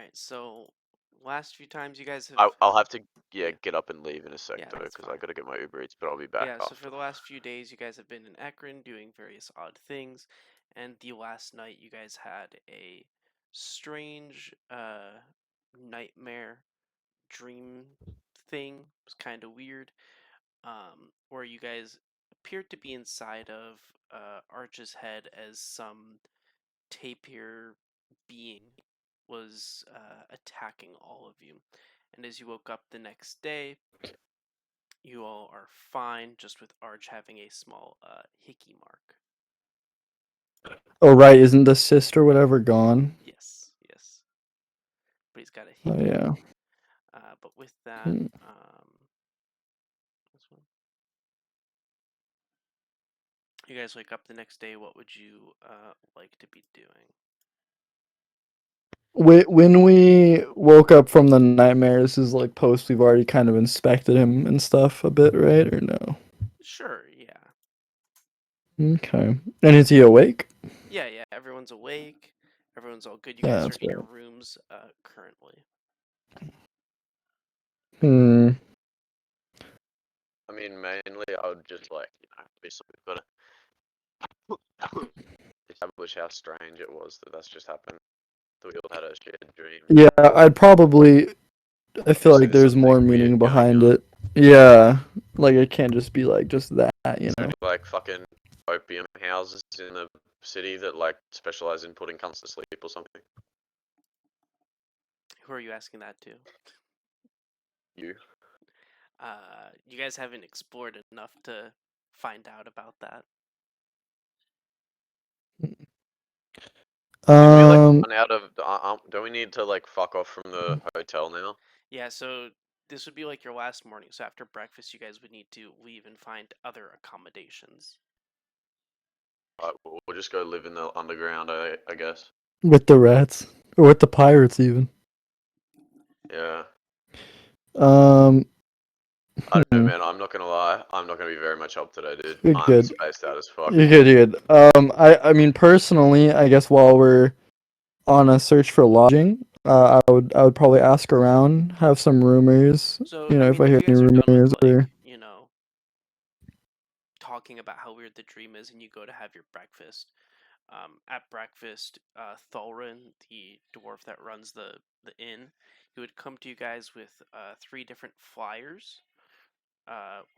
Alright, so last few times you guys have I'll have to Yeah. get up and leave in a sec Yeah, though, that's because I fine. gotta get my Uber Eats, but I'll be back Yeah, so after. for the last few days you guys have been in Ecrin doing various odd things, and the last night you guys had a strange nightmare dream thing. It was kind of weird. Where you guys appeared to be inside of Arch's head as some tapir being was attacking all of you. And as you woke up the next day, you all are fine, just with Arch having a small hickey mark. Oh right, isn't the cyst or whatever gone? Yes, yes. But he's got a Oh hickey. yeah. But with that, Hmm. this one. You guys wake up the next day. What would you like to be doing? When we woke up from the nightmare, this is like post we've already kind of inspected him and stuff a bit, right? Or no? Sure, yeah. Okay. And is he awake? Yeah, yeah. Everyone's awake. Everyone's all good. You Yeah, guys are that's in your right. rooms currently. Hmm. I mean, mainly I would just obviously we've gotta establish how strange it was that that's just happened. That we all had a shared dream. Yeah, I'd probably. I feel Obviously, like there's there's more something meaning weird going behind on. it. Yeah, like it can't just be like just that, you Is there know. any like fucking opium houses in the city that like specialize in putting cunts to sleep or something? Who are you asking that to? You? You guys haven't explored enough to find out about that. Didn't we like Um. run out of? Don't we need to like fuck off from the hotel now? Yeah, so this would be like your last morning. So after breakfast, you guys would need to leave and find other accommodations. We'll just go live in the underground, I guess. With the rats or with the pirates even. Yeah. Um. I don't know, Hmm. man. I'm not gonna lie. I'm not gonna be very much help today, dude. You're I'm good. spaced out as fuck. You're good. You're good. I mean, personally, I guess while we're on a search for lodging, I would probably ask around, have some rumors. So You I know, if mean, I if hear you any guys are done with rumors or talking about how weird the dream is, and you go to have your breakfast. At breakfast, Thulrin, the dwarf that runs the inn, he would come to you guys with three different flyers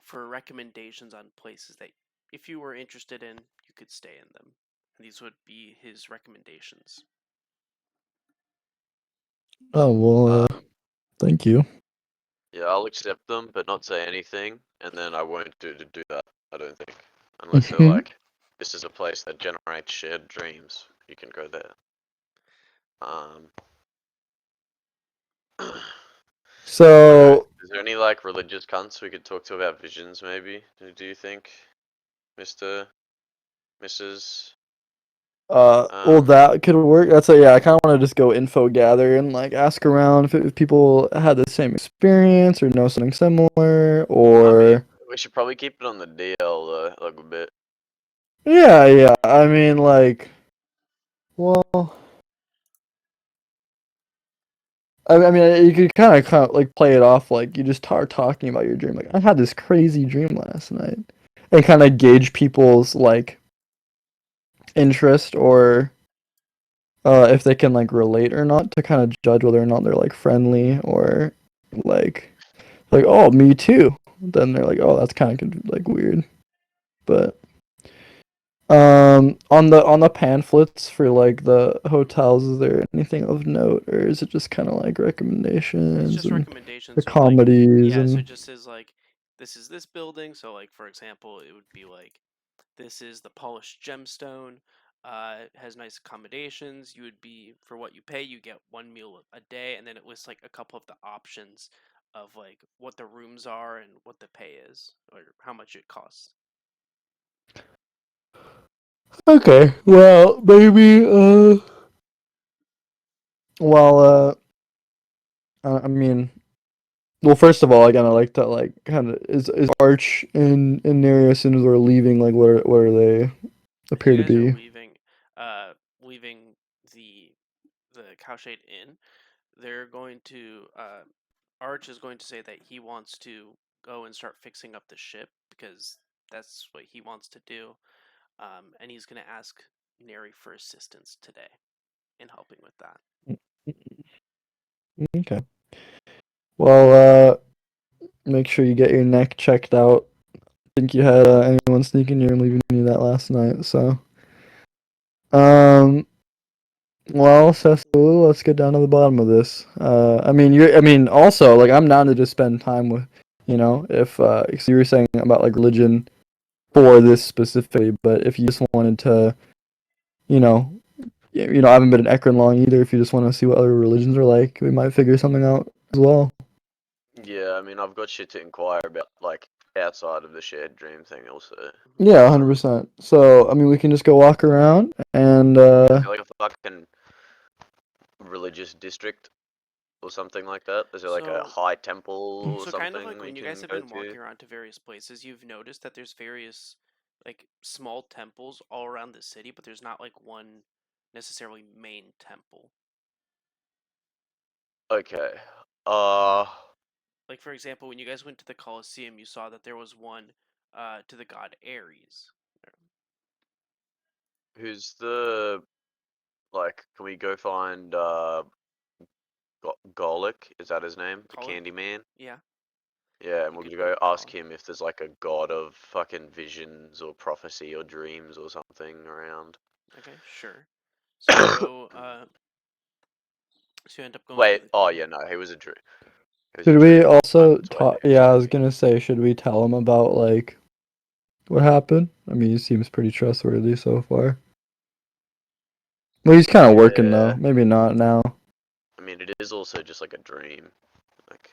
for recommendations on places that, if you were interested in, you could stay in them. And these would be his recommendations. oh well, Um, thank you. yeah, I'll accept them, but not say anything, and then I won't do that. I don't think, unless they're Mhm. like, this is a place that generates shared dreams. You can go there. Um. I don't know. So, Is there any like religious cunts we could talk to about visions? Maybe. Do you think, Mister, Mrs. well, that could work. That's yeah. I kind of want to just go info gather and like ask around if people had the same experience or know something similar, I mean, or we should probably keep it on the DL like a bit. yeah, yeah. I mean, like, well, I mean, you could kind of like play it off like you just start talking about your dream. Like, I had this crazy dream last night, and kind of gauge people's like interest or if they can like relate or not to kind of judge whether or not they're like friendly or like oh me too. Then they're like oh that's kind of like weird. But on the pamphlets for like the hotels, is there anything of note or is it just kind of like It's recommendations just and the recommendations. So like, comedies yeah. So it and just says like, this is this building. So like, for example, it would be like, this is the polished gemstone. It has nice accommodations. You would be, for what you pay, you get one meal a day, and then it lists like a couple of the options of like what the rooms are and what the pay is or how much it costs. okay well maybe well I mean well, first of all, again, I like to like kind of is Arch and Nereus as soon as we're leaving, like what are they As you appear to guys are be? leaving, leaving the Cowshade Inn, they're going to Arch is going to say that he wants to go and start fixing up the ship because that's what he wants to do, and he's going to ask Neri for assistance today in helping with that. Okay. Well, make sure you get your neck checked out. I think you had anyone sneaking here and leaving you that last night. So, well, Cecil, let's get down to the bottom of this. I mean, also, like, I'm down to just spend time with, if so you were saying about like religion for this specifically, but if you just wanted to, you know, I haven't been in Ecrin long either. If you just want to see what other religions are like, we might figure something out as well. Yeah, I mean, I've got shit to inquire about, like, outside of the shared dream thing also. Yeah, 100%. So, I mean, we can just go walk around and Is there, like, a fucking religious district or something like that? Is there, like, a So, high temple or so kind of something like we when you guys can have go been to? walking around to various places, you've noticed that there's various like small temples all around the city, but there's not like one necessarily main temple. Okay. Like for example, when you guys went to the Colosseum, you saw that there was one to the god Ares. Who's the, like, can we go find, Golik? Is that his name? The Colin? Candyman? Yeah, Yeah, and you we'll could go go ask call. him if there's, like, a god of fucking visions or prophecy or dreams or something around. Okay, sure. So you go. So you end up going to Wait, the. oh yeah, no, he was a dream. He was a should we dream. I'm also totally talk? Yeah, I was hallucinating. gonna say, should we tell him about like what happened? I mean, he seems pretty trustworthy so far. Well, he's kind of working though. Yeah, Maybe not now. I mean, it is also just like a dream. Like,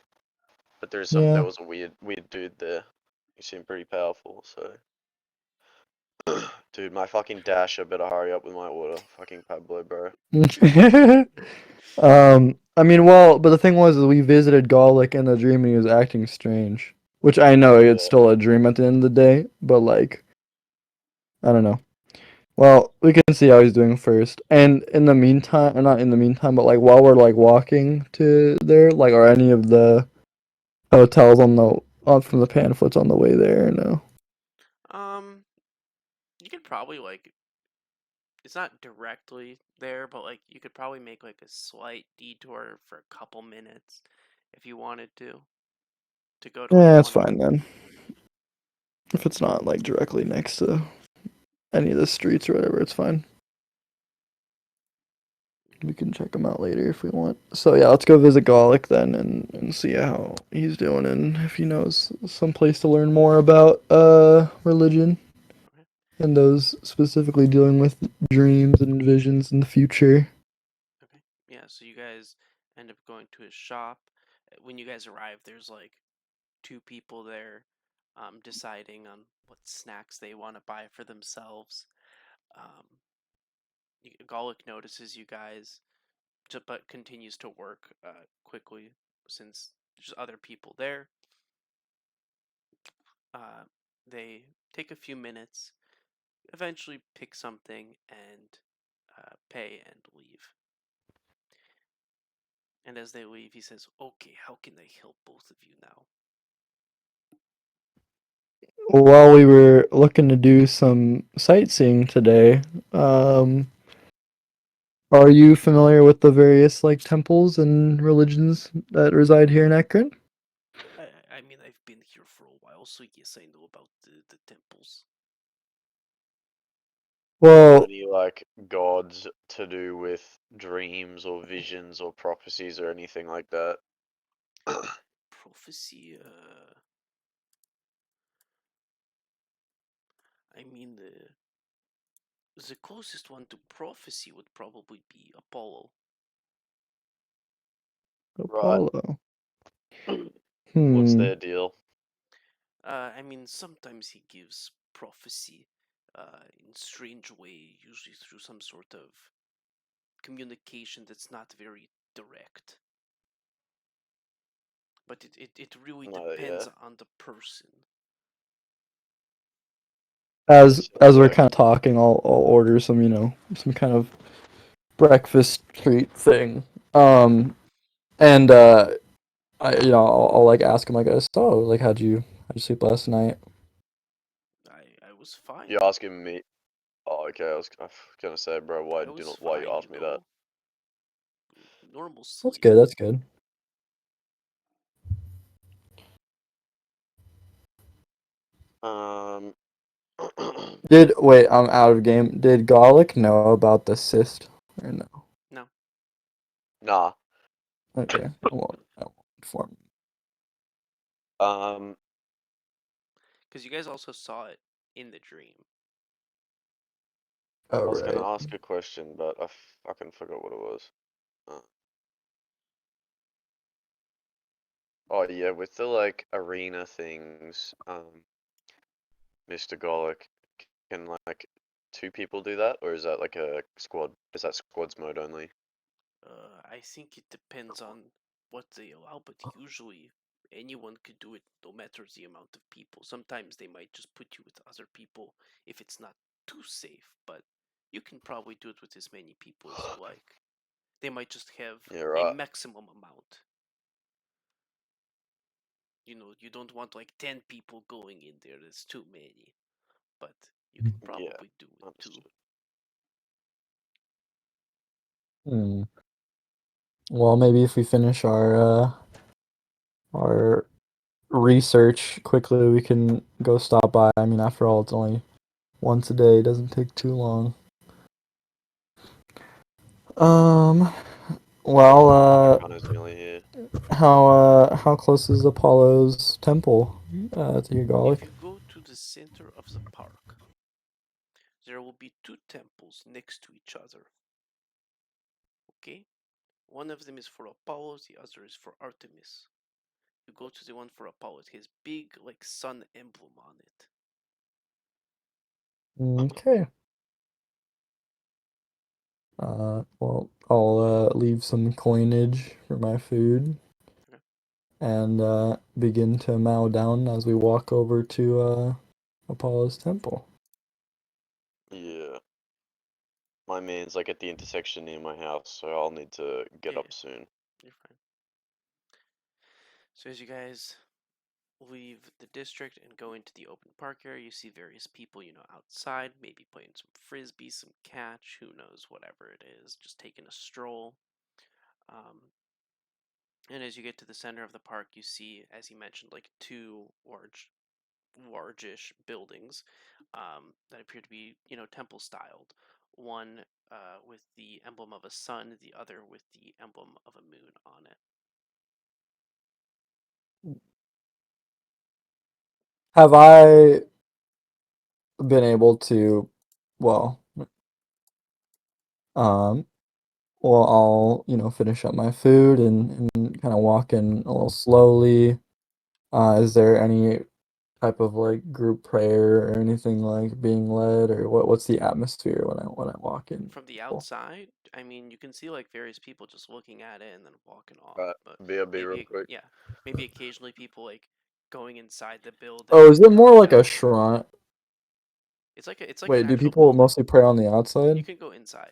but there Yeah. was a weird dude there. He seemed pretty powerful, so. Dude, my fucking dasher better hurry up with my order. Fucking Pablo, bro. I mean, well, but the thing was, is we visited Golic in the dream and he was acting strange. Which I know it's Yeah. still a dream at the end of the day, but like, I don't know. Well, we can see how he's doing first. And in the meantime, or not in the meantime, but like while we're like walking to there, like, are any of the hotels on from the pamphlets on the way there? No. Um, you could probably like. It's not directly there, but like you could probably make like a slight detour for a couple minutes if you wanted to go to like Yeah, it's one of fine them. then. If it's not like directly next to any of the streets or whatever, it's fine. We can check him out later if we want. So yeah, let's go visit Golic then and see how he's doing and if he knows some place to learn more about religion Okay. and those specifically dealing with dreams and visions in the future. Okay. Yeah, so you guys end up going to his shop. When you guys arrive, there's like two people there deciding on what snacks they want to buy for themselves. Um, Golic notices you guys, but continues to work quickly since there's other people there. Uh, they take a few minutes, eventually pick something, and pay and leave. And as they leave, he says, "Okay, how can I help both of you now?" While we were looking to do some sightseeing today, um, are you familiar with the various like temples and religions that reside here in Ekron? I mean, I've been here for a while, so yes, I know about the temples. Well, Any, like, gods to do with dreams or visions or prophecies or anything like that? Prophecy, I mean, the closest one to prophecy would probably be Apollo. Right. Apollo. What's Hmm. their deal? I mean, sometimes he gives prophecy in strange way, usually through some sort of communication that's not very direct. But it really No, yeah. depends on the person. As It sounds as we're like. kind of talking, I'll order some, some kind of breakfast treat thing. Um, And I'll like ask him like, so like, how'd you sleep last night? I was fine. You're asking me. Oh, okay. I was gonna say, bro, I was why you fine, ask me that? Normal That's sleep. good. That's good. Um, Wait, I'm out of game. Did Garlic know about the cyst or no? No, nah. Okay, I won't inform. Um, because you guys also saw it in the dream. Oh I was right. gonna ask a question, but I fucking forgot what it was. Uh, oh yeah, with the like arena things, Mr. Golic, can like two people do that, or is that like a squad? Is that squads mode only? I think it depends on what they allow, but usually anyone could do it no matter the amount of people. Sometimes they might just put you with other people if it's not too safe, but you can probably do it with as many people as you like. They might just have Yeah, a right. maximum amount. You don't want like 10 people going in there, that's too many. But you can Yeah, probably do it too. understood. Hmm. Well, maybe if we finish our research quickly, we can go stop by. I mean, after all, it's only once a day. It doesn't take too long. Um. Well, Americano's nearly here. how close is Apollo's temple to your If garlic? you go to the center of the park, there will be two temples next to each other. Okay? One of them is for Apollo, the other is for Artemis. You go to the one for Apollo, it has big like sun emblem on it. Okay. Well, I'll leave some coinage for my food Okay. and begin to mow down as we walk over to Apollo's temple. Yeah, my man's like at the intersection near my house, so I'll need to get Yeah, up soon. you're fine. So as you guys leave the district and go into the open park area, you see various people, outside, maybe playing some frisbee, some catch, who knows, whatever it is, just taking a stroll. Um, and as you get to the center of the park, you see, as you mentioned, like two largish buildings that appear to be, temple styled. One with the emblem of a sun, the other with the emblem of a moon on it. Have I been able to, well, um, well, I'll, finish up my food and kind of walk in a little slowly. Is there any type of like group prayer or anything like being led, or what's the atmosphere when I walk in? From the outside, I mean, you can see like various people just looking at it and then walking off, Right, but BRB real quick. yeah, maybe occasionally people like going inside the Oh, building is it or more like a shrine? it's like an Wait, do actual people building. mostly pray on the You outside? can go inside.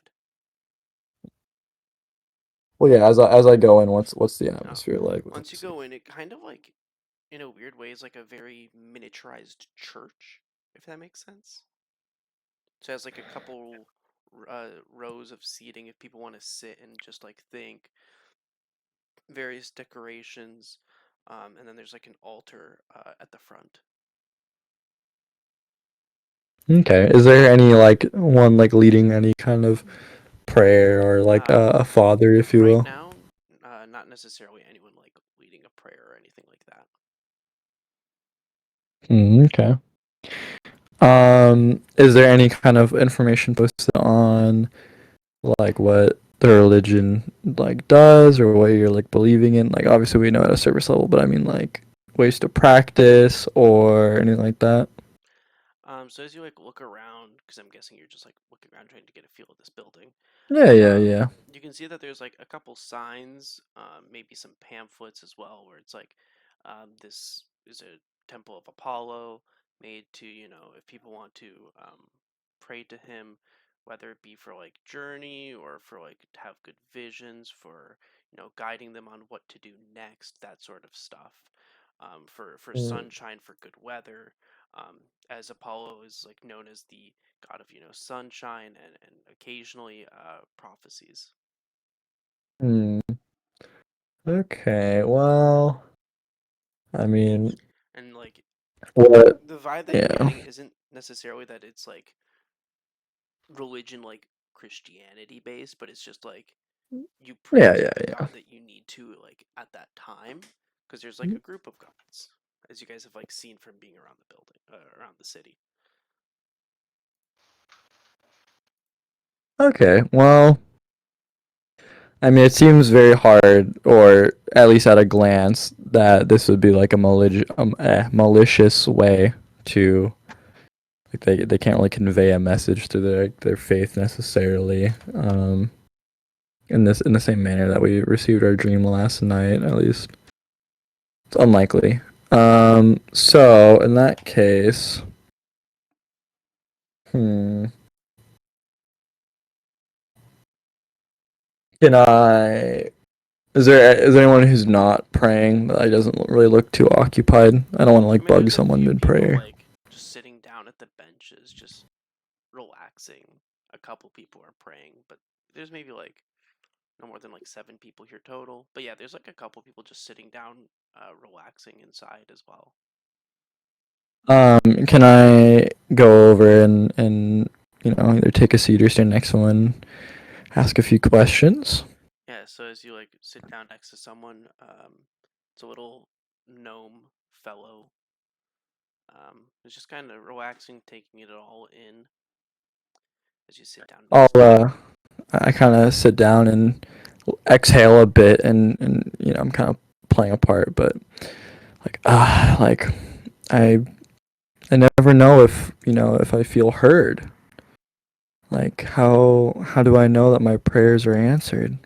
Well, yeah, as I go in, what's the Oh, atmosphere like? once you go in, it kind of like in a weird way is like a very miniaturized church, if that makes sense. So it has like a couple rows of seating if people want to sit and just like think. Various decorations, and then there's like an altar at the front. Okay. Is there any like one like leading any kind of prayer or like Uh, a father, if you right will? now, not necessarily anyone like leading a prayer or anything like that. Okay. Is there any kind of information posted on like what the religion like does or what you're like believing in? Like obviously we know at a service level, but I mean like ways to practice or anything like that. So as you like look around, because I'm guessing you're just like looking around trying to get a feel of this building, Yeah, yeah, um, yeah. you can see that there's like a couple signs, maybe some pamphlets as well, where it's like, this is a temple of Apollo made to, if people want to pray to him, whether it be for like journey or for like to have good visions for, guiding them on what to do next, that sort of stuff. For Mm. sunshine, for good weather, as Apollo is like known as the god of sunshine and occasionally prophecies. Hmm. Okay, well, I mean, And like what? the vibe that you're Yeah. getting isn't necessarily that it's like religion like Christianity based, but it's just like you pray Yeah, to yeah, the yeah. god that you need to like at that time because there's like a group of gods as you guys have like seen from being around the building around the city. Okay, well, I mean, it seems very hard, or at least at a glance, that this would be like a malicious way to like they can't really convey a message through their faith necessarily. In the same manner that we received our dream last night, at least it's unlikely. So in that case, hmm, can I? Is there anyone who's not praying that doesn't really look too occupied? I don't want to I like mean, bug there's a someone few mid people prayer. like just sitting down at the benches, just relaxing. A couple people are praying, but there's maybe like no more than like 7 people here total. But yeah, there's like a couple people just sitting down, relaxing inside as well. Can I go over and either take a seat or stand next to someone, ask a few questions? Yeah, so as you like sit down next to someone, it's a little gnome fellow. It's just kind of relaxing, taking it all in as you sit down I'll next to him. I kind of sit down and exhale a bit, and I'm kind of playing a part, but like I I never know if I feel heard. Like how do I know that my prayers are answered?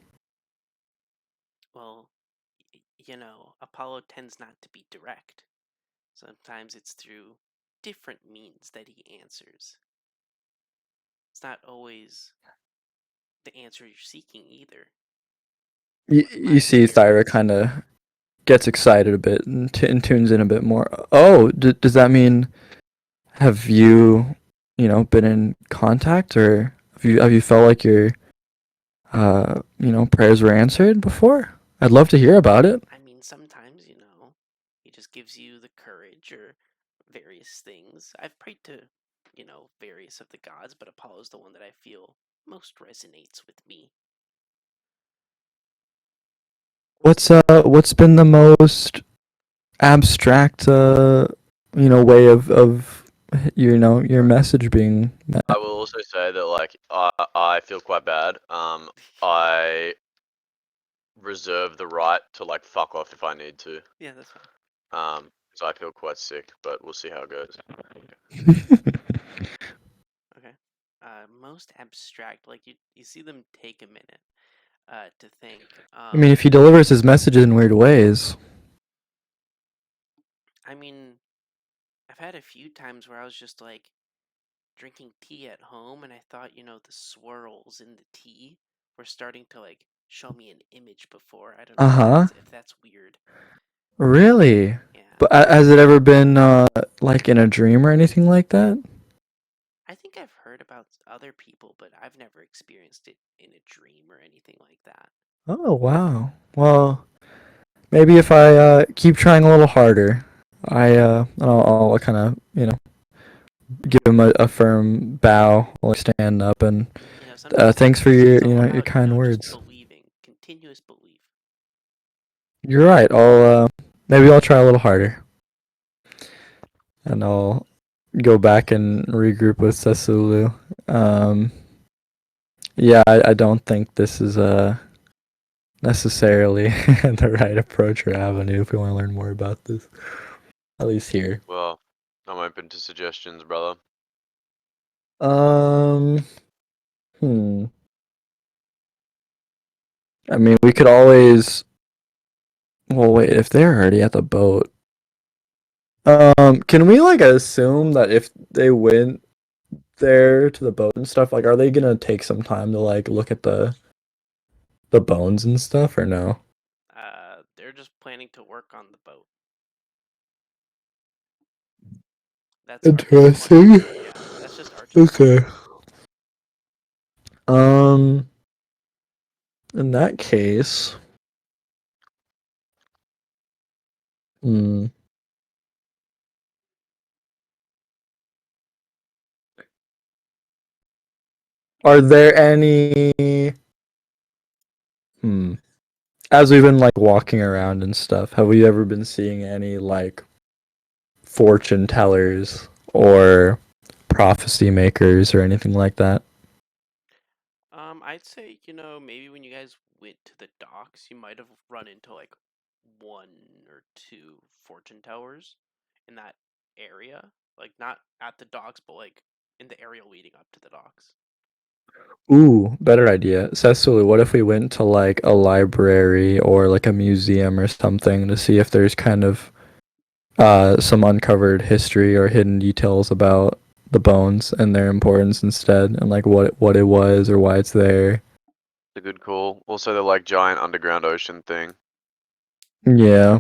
Well, Apollo tends not to be direct. Sometimes it's through different means that he answers. It's not always the answer you're seeking either, in my You see, Thyra experience. kind of gets excited a bit and tunes in a bit more. Oh, does that mean have you been in contact, or have you felt like your prayers were answered before? I'd love to hear about it. I mean, sometimes, he just gives you the courage or various things. I've prayed to, various of the gods, but Apollo's the one that I feel most resonates with me. What's been the most abstract way of your message being met? I will also say that like I feel quite bad. I reserve the right to like fuck off if I need to. Yeah, that's fine. So I feel quite sick, but we'll see how it goes. Okay. Most abstract, like you see them take a minute to think. I mean, if he delivers his messages in weird ways. I mean, I've had a few times where I was just like drinking tea at home and I thought, the swirls in the tea were starting to like show me an image before. I don't know Uh-huh. if that's weird. Really? Yeah. But has it ever been like in a dream or anything like that? I think I've heard about other people, but I've never experienced it in a dream or anything like that. Oh, wow. Well, maybe if I keep trying a little harder, I'll kind of give him a firm bow, like stand up, and Sometimes thanks for it's your all your about, kind just words. believing, continuous belief. You're right. Maybe I'll try a little harder, and I'll go back and regroup with Sasulu. Um, yeah, I don't think this is necessarily the right approach or avenue if we want to learn more about this. At least here. Well, I'm open to suggestions, brother. Um, hmm. I mean, we could always. Well, wait. If they're already at the boat, can we like assume that if they went there to the boat and stuff, like, are they gonna take some time to like look at the the bones and stuff, or no? They're just planning to work on the boat. That's Arch's plan. Interesting. Yeah, that's just Arch's plan. Okay. Um, in that case, hmm, are there any? Hmm. As we've been like walking around and stuff, have we ever been seeing any like fortune tellers or prophecy makers or anything like that? I'd say, maybe when you guys went to the docks, you might have run into like one or two fortune tellers in that area. Like not at the docks, but like in the area leading up to the docks. Ooh, better idea. Cecily, what if we went to like a library or like a museum or something to see if there's kind of some uncovered history or hidden details about the bones and their importance instead, and like what it was or why it's there. It's a good call. Also, the like giant underground ocean thing. Yeah.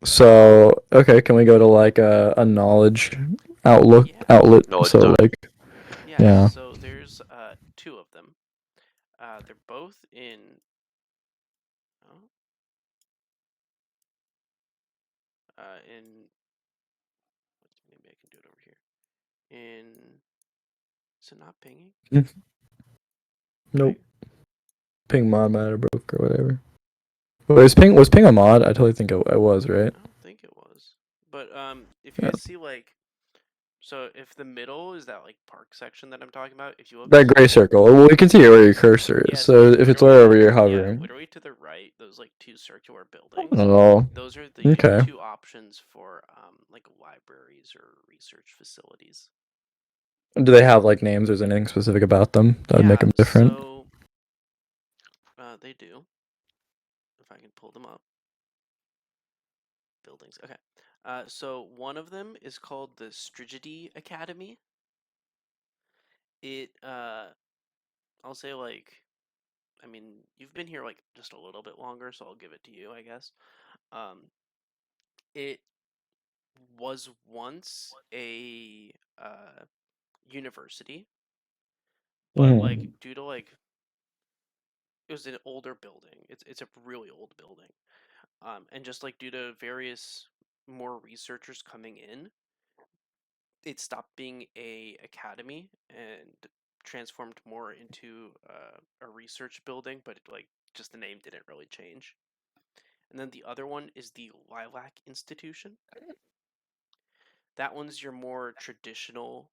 So, okay, can we go to like a knowledge Yeah, outlet? Knowledge So zone. like, yeah. yeah. So there's two of them. They're both in. Oh, in. Maybe I can do it over here. In. Is it not pinging? Nope. Wait, Ping mod might have broke or whatever. Wait, was ping a mod? I totally think it was, right? I don't think it was. But if you Yeah. guys see like, so if the middle is that like park section that I'm talking about, if you look That to gray circle. Well, we can see where your cursor is. yeah, so So if it's wherever you're yeah, hovering. literally to the right, those like two circular buildings, Oh, those are the okay. two options for like libraries or research facilities. Do they have like names? Or is there anything specific about them that would make Yeah, them different? so they do. If I can pull them up, buildings. Okay. So one of them is called the Strigidi Academy. It I'll say like, I mean, you've been here like just a little bit longer, so I'll give it to you, I guess. It was once a university, but like Mm. due to like it was an older building. It's a really old building. And just like due to various more researchers coming in, it stopped being a academy and transformed more into a research building, but like just the name didn't really change. And then the other one is the Lilac Institution. That one's your more traditional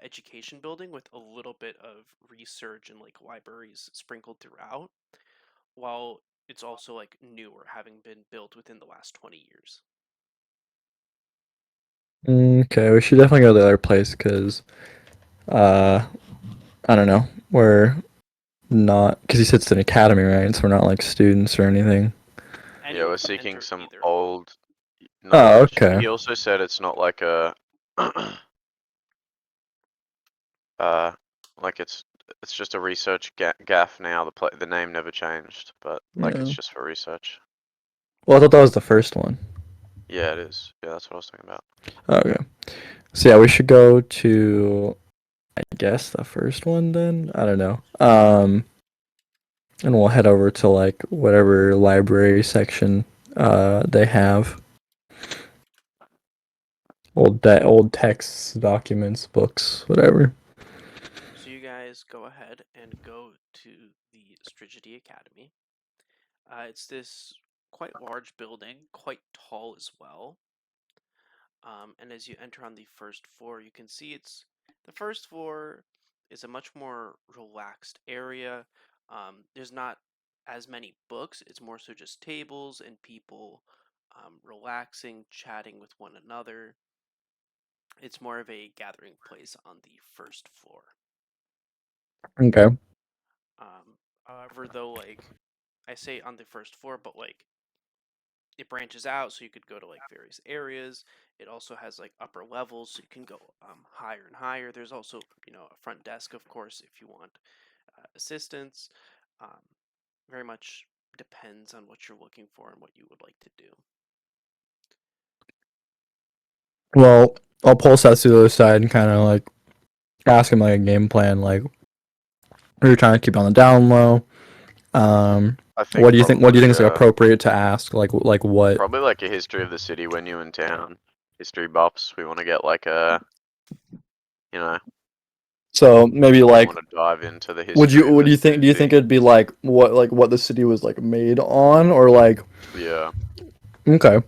education building with a little bit of research and like libraries sprinkled throughout, while it's also like newer, having been built within the last 20 years. Okay, we should definitely go to the other place because uh, I don't know. We're not because he said it's an academy, right? So we're not like students or anything. Yeah, we're Anyone can seeking enter some either of them. old Oh, knowledge. okay. He also said it's not like a uh like it's just a research gaff now. The name never changed, but like it's Yeah. just for research. Well, I thought that was the first one. Yeah, it is. Yeah, that's what I was talking about. Okay. So yeah, we should go to I guess the first one then. I don't know. And we'll head over to like whatever library section they have. Old texts, documents, books, whatever. So you guys go ahead and go to the Strigidi Academy. It's this quite large building, quite tall as well. And as you enter on the first floor, you can see the first floor is a much more relaxed area. There's not as many books, it's more so just tables and people relaxing, chatting with one another. It's more of a gathering place on the first floor. Okay. However, though, like I say on the first floor, but like it branches out so you could go to like various areas. It also has like upper levels so you can go higher and higher. There's also a front desk, of course, if you want assistance. um, very much depends on what you're looking for and what you would like to do. Well, I'll pulse that to the other side and kind of like ask him like a game plan, like what are you trying to keep on the down low? I think What do you think? What do you think is like probably, appropriate to ask? Like what? probably like a history of the city when you're in town. History buffs. We want to get like a, you know, So maybe we like want to dive into the would history you of what the do you think? Do you city. think it'd be like what the city was like made on or like Yeah, okay?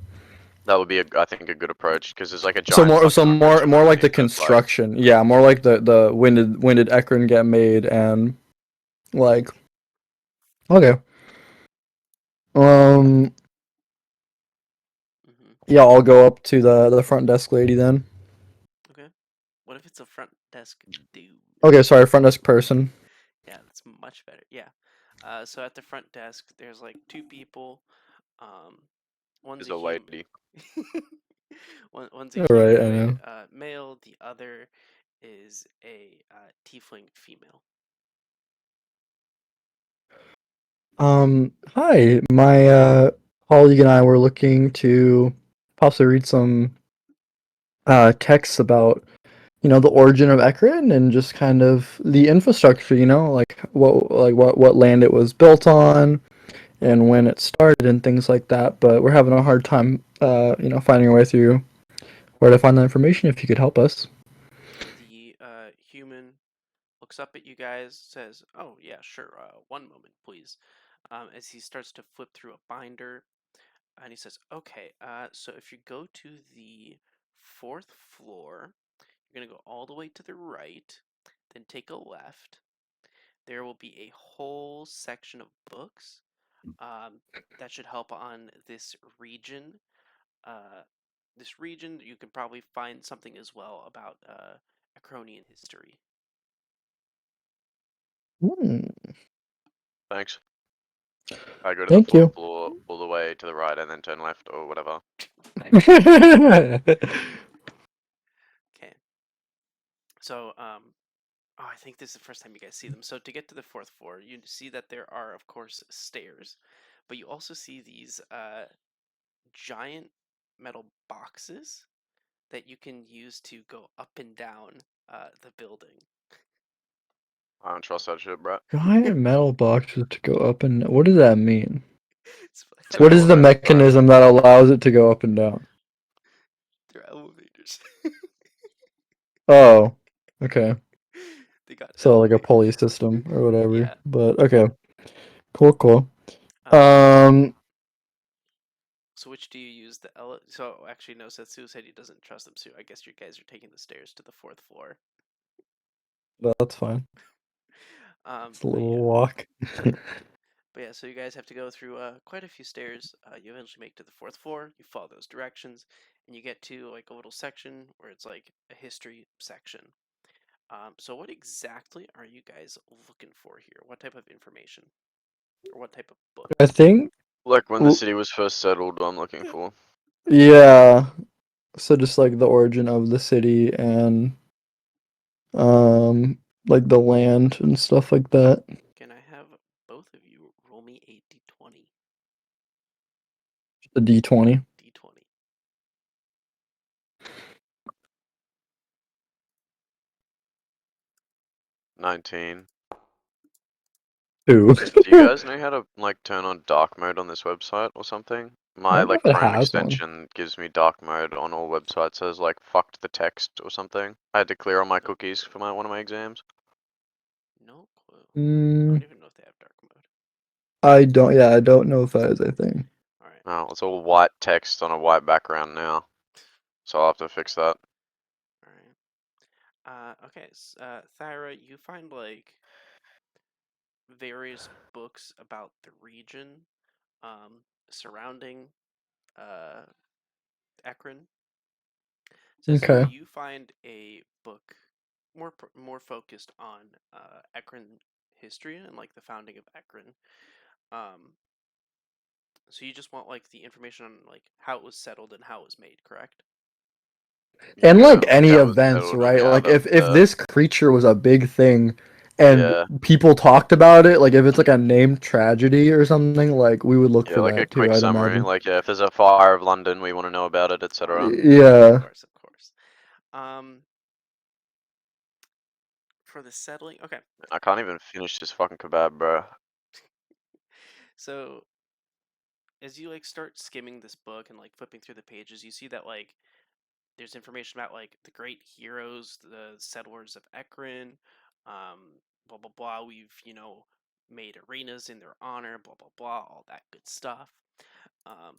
that would be I think a good approach because there's like a So giant fucking bridge more like the underneath it. Like, construction. Yeah, more like the when did Ecrin get made and like okay. Um Hmm. yeah, I'll go up to the front desk lady then. Okay. What if it's a front desk dude? Okay, sorry, front desk person. Yeah, that's much better. Yeah. So at the front desk, there's like two people. Um, one's is a a human. lady. One's a All right, I humanoid know. male. The other is a tiefling female. Hi. My colleague and I were looking to possibly read some texts about, the origin of Ecrin and just kind of the infrastructure, what land it was built on and when it started and things like that. But we're having a hard time finding our way through where to find that information if you could help us. The human looks up at you guys, says, "Oh yeah, sure. One moment, please." As he starts to flip through a binder, and he says, "Okay. So if you go to the fourth floor, you're gonna go all the way to the right, then take a left. There will be a whole section of books um, that should help on this region. Uh, this region, you can probably find something as well about Acronian history." Hmm, Thanks. I go to the thank fourth you. floor all the way to the right and then turn left or whatever. Okay. So, oh, I think this is the first time you guys see them. So to get to the fourth floor, you see that there are, of course, stairs, but you also see these giant metal boxes that you can use to go up and down the building. I don't trust that shit, bro. Giant metal boxes to go up and what does that mean? It's an What is the elevator, bro. mechanism that allows it to go up and down? They're elevators. Oh, okay. They got So like a pulley elevators. system or whatever. Yeah. But okay, cool. Um. Um, So which do you use? So actually, no. Setsu said he doesn't trust them. So I guess you guys are taking the stairs to the fourth floor. that's fine. It's a But little yeah. walk. But yeah, so you guys have to go through quite a few stairs. You eventually make it to the fourth floor. You follow those directions, and you get to like a little section where it's like a history section. So what exactly are you guys looking for here? What type of information, or what type of book? I think, Like when the city was first settled, I'm looking for. yeah. So just like the origin of the city and um like the land and stuff like that. Can I have both of you roll me a d20? The D20. D20. 19. Two. Do you guys know how to like turn on dark mode on this website or something? I My don't know like if it Chrome has one. extension gives me dark mode on all websites as like fucked the text or something. I had to clear all my cookies for one of my exams. No clue. I Mm, don't even know if they have dark mode. I don't. Yeah, I don't know if that is a thing. All right. No, it's all white text on a white background now, so I'll have to fix that. All right. Okay. Thyra, you find like various books about the region surrounding uh, Ecrin. Says Okay. you find a book more focused on Ecrin history and like the founding of Ecrin. Um, so you just want like the information on like how it was settled and how it was made, correct? And Yeah, like like any how it was events, settled and right? how Like if the this creature was a big thing and Yeah. people talked about it. Like if it's like a named tragedy or something, like we would look Yeah, for like a that too, quick I'd summary. imagine. Like, yeah, if there's a fire of London, we want to know about it, etc. Yeah. Of course, of course. For the settling, okay. I can't even finish this fucking kebab, bro. So as you like start skimming this book and like flipping through the pages, you see that like there's information about like the great heroes, the settlers of Ecrin, blah blah blah. We've made arenas in their honor, blah blah blah, all that good stuff. Um,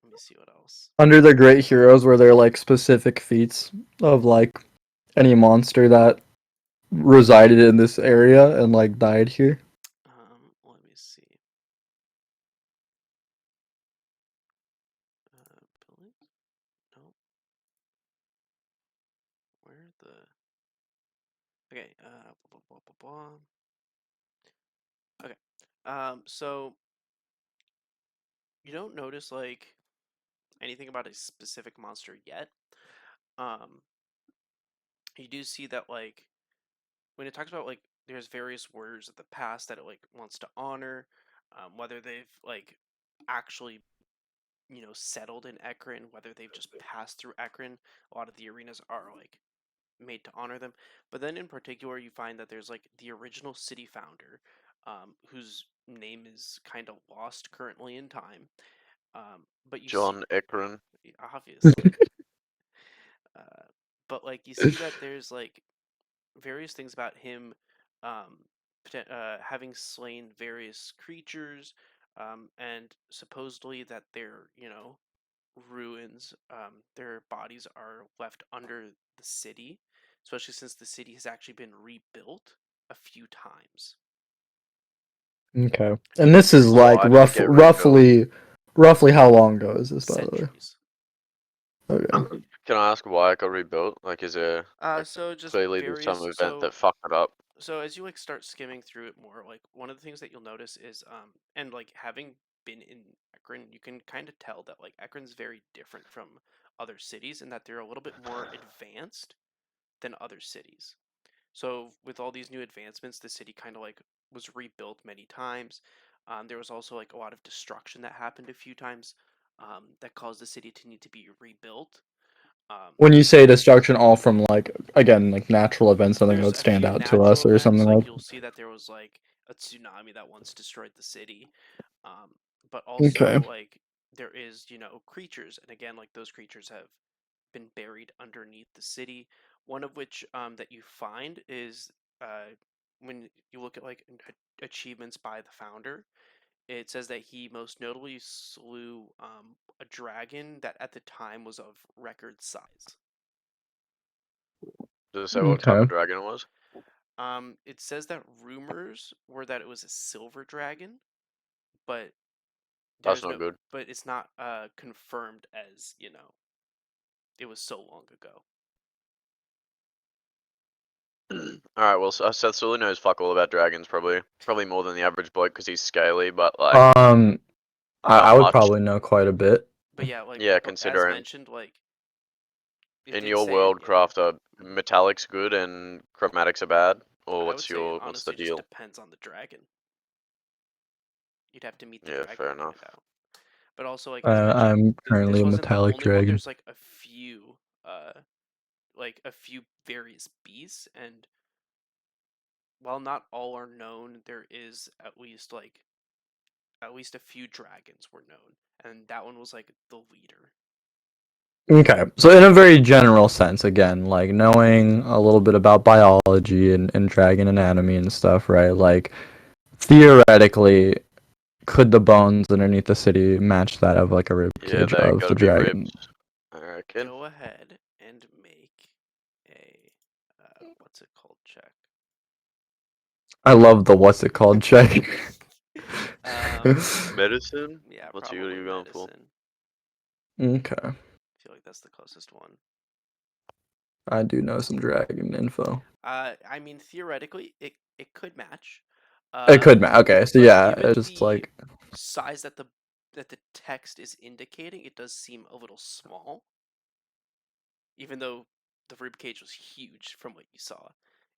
Let me see what else. Under the great heroes, were there like specific feats of like any monster that resided in this area and like died here? Let me see. Buildings? Nope. Where the? Okay. Blah blah blah blah blah. Okay. So you don't notice like anything about a specific monster yet. Um, you do see that like when it talks about like there's various warriors of the past that it like wants to honor, whether they've like actually settled in Ecrin, whether they've just passed through Ecrin. A lot of the arenas are like made to honor them. But then in particular, you find that there's like the original city founder, whose name is kind of lost currently in time. But you see, John Ecrin. obviously, uh, but like you see that there's like various things about him having slain various creatures, and supposedly that their ruins, their bodies are left under the city, especially since the city has actually been rebuilt a few times. Okay. And this is like Why did it get rebuilt? roughly how long ago is this, by the way? Centuries. Okay. Can I ask why it got rebuilt? Like, is there like So just clearly there's some various. event that fucked it up? So as you like start skimming through it more, like one of the things that you'll notice is and like having been in Ecrin, you can kind of tell that like Ecrin's very different from other cities in that they're a little bit more advanced than other cities. So with all these new advancements, the city kind of like was rebuilt many times. There was also like a lot of destruction that happened a few times, that caused the city to need to be rebuilt. Um, When you say destruction, all from like again like natural events, something that there's would a stand few out to us natural or events, something like like. you'll see that there was like a tsunami that once destroyed the city, um, but Okay. also like there is creatures, and again like those creatures have been buried underneath the city. One of which that you find is when you look at like achievements by the founder. It says that he most notably slew a dragon that at the time was of record size. Does it say what type Okay. of dragon it was? It says that rumors were that it was a silver dragon, but That's there's not no, good. but it's not confirmed as it was so long ago. Alright, well, Seth Sully knows fuck all about dragons, probably more than the average bloke because he's scaly, but like Um, I not would much. probably know quite a bit. But yeah, like Yeah, as considering mentioned, like it in did your say, world, craft are metallics good and chromatics are bad, or I would say it what's the honestly just deal? depends on the dragon. You'd have to meet the Yeah, dragon fair to find enough. out. But also, like as mentioned, I'm currently this a wasn't the metallic only one. dragon. There's like a few various beasts, and while not all are known, there is at least a few dragons were known, and that one was like the leader. Okay, so in a very general sense, again, like knowing a little bit about biology and dragon anatomy and stuff, right? Like theoretically, could the bones underneath the city match that of like a rib Yeah, cage they of the gotta be dragon? ribs, I reckon. Go ahead and make a what's it called check. I love the what's it called check. Medicine? Yeah, What are probably you going for? medicine. Okay, I feel like that's the closest one. I do know some dragon info. I mean, theoretically, it could match. It could Um, match. Okay, so but yeah, given it's just the like size that the text is indicating, it does seem a little small. Even though the rib cage was huge from what you saw,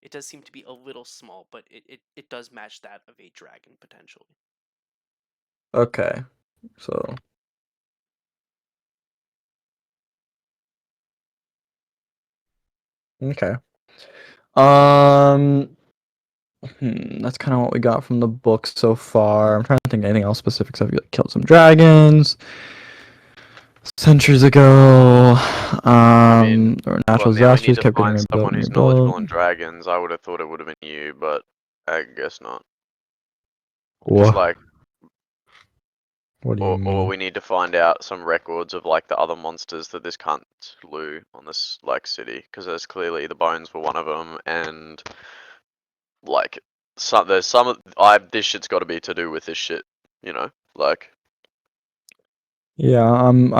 it does seem to be a little small, but it does match that of a dragon potentially. Okay, so okay. Um, that's kind of what we got from the book so far. I'm trying to think of anything else specific. So you like killed some dragons centuries ago. mean, Or well, natural now we need disasters to kept getting find rebuilt someone and who's knowledgeable rebuilt. in dragons. I would have thought it would have been you, but I guess not. Just What? like, What do you or mean? we need to find out some records of like the other monsters that this cunt slew on this like city, because there's clearly the bones were one of them, and like there's some this shit's got to be to do with this shit, you know, like Yeah, I'm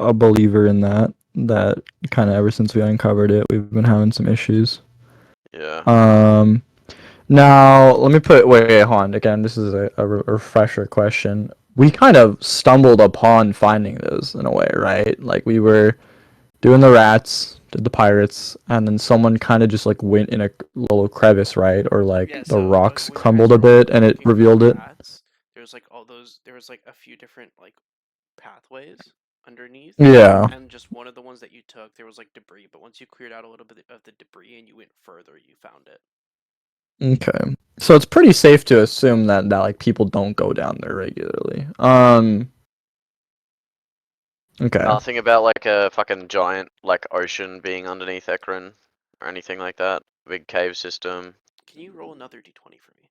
a believer in that. That kind of ever since we uncovered it, we've been having some issues. yeah. Um, Now let me wait, hold on. Again, this is a refresher question. We kind of stumbled upon finding those in a way, right? Like we were doing the rats, did the pirates, and then someone kind of just like went in a little crevice, right? Or like Yeah, the so rocks when you guys crumbled a were bit and it looking for the revealed it. rats, there was like there was like a few different like pathways underneath, Yeah. and just one of the ones that you took, there was like debris, but once you cleared out a little bit of the debris and you went further, you found it. Okay. So it's pretty safe to assume that like people don't go down there regularly. Okay. Nothing about like a fucking giant like ocean being underneath Ecrin or anything like that. Big cave system. Can you roll another d20 for me?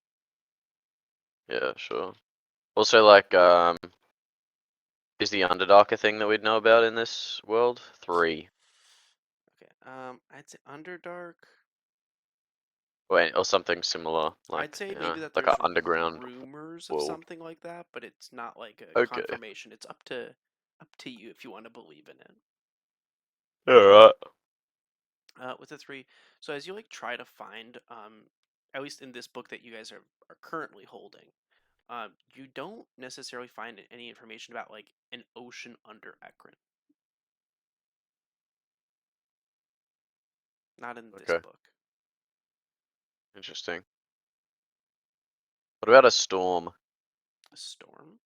Yeah, sure. Also, like, is the Underdark a thing that we'd know about in this world? 3. Okay, I'd say Underdark. Wait, or something similar, I'd like, say you know, maybe that like an there's underground rumors of world. something like that, but it's not like a Okay. confirmation. It's up to you if you want to believe in it. Alright. With the 3, so as you like try to find, at least in this book that you guys are currently holding, you don't necessarily find any information about like an ocean under Ecrin. Not in this Okay. book. Interesting. What about a storm? A storm?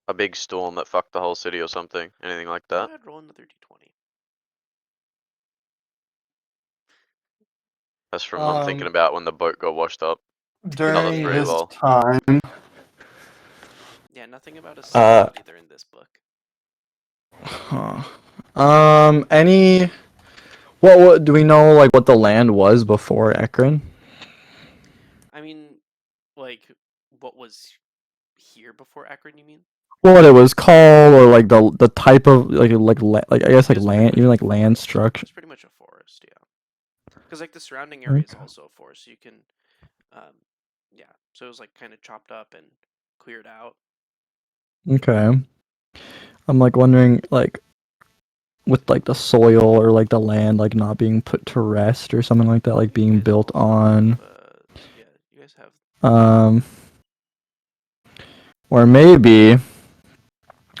A big storm that fucked the whole city or something? Anything like Go that? ahead, roll another d20. That's from I'm thinking Um, about when the boat got washed up. Another During 3 this lol. time, Yeah, nothing about a uh, storm either in this book. huh. Any what do we know like what the land was before Ekron? I mean, like, what was here before Ecrin, you mean? What it was called, or like the type of like I guess It like was pretty land, much even a like land forest. It structure. was pretty much a forest, yeah. Because like the surrounding area is Okay. also a forest, so you can, um, yeah. So it was like kind of chopped up and cleared out. Okay. I'm like wondering like with like the soil or like the land like not being put to rest or something like that, like You being guys built also on. have, yeah, you guys have. Um, or maybe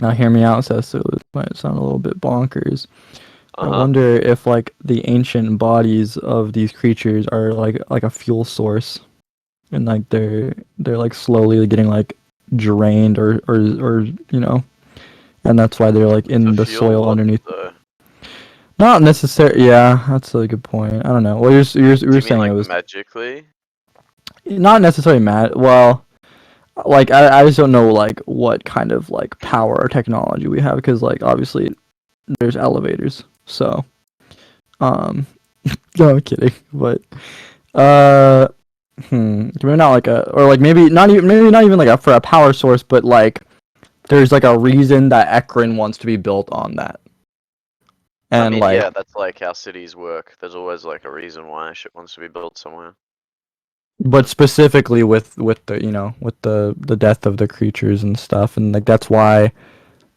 now hear me out, says so this might sound a little bit bonkers. I Uh-huh. wonder if like the ancient bodies of these creatures are like a fuel source, and like they're like slowly getting like drained or you know, and that's why they're like To in the fuel soil what underneath. though? Not necessarily. Yeah, that's a good point. I don't know. Well, Do you're you mean saying it like was magically? not necessarily mad. Well, like I just don't know like what kind of like power or technology we have because like obviously there's elevators. So um, no, I'm kidding. But uh, maybe not like a or like maybe not even like a for a power source, but like there's like a reason that Ekrin wants to be built on that, I and mean, like yeah, that's like how cities work. There's always like a reason why shit wants to be built somewhere. but specifically with the with the death of the creatures and stuff, and like that's why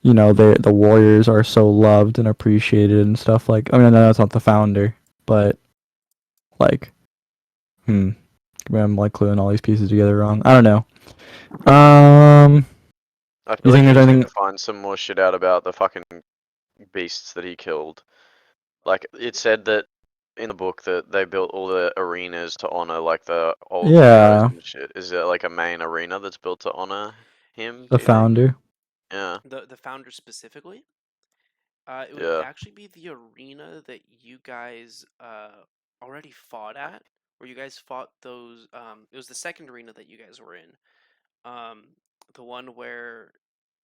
the warriors are so loved and appreciated and stuff. Like I mean, I know that's not the founder, but like maybe I'm like gluing all these pieces together wrong. I don't know. I feel You like think you there's just need anything? to find some more shit out about the fucking beasts that he killed. Like it said that in the book that they built all the arenas to honor like the old heroes Yeah, and shit. Is there like a main arena that's built to honor him? the Do you think? founder. Yeah. The founder specifically, it would Yeah. actually be the arena that you guys already fought at, where you guys fought those. It was the second arena that you guys were in. Um, the one where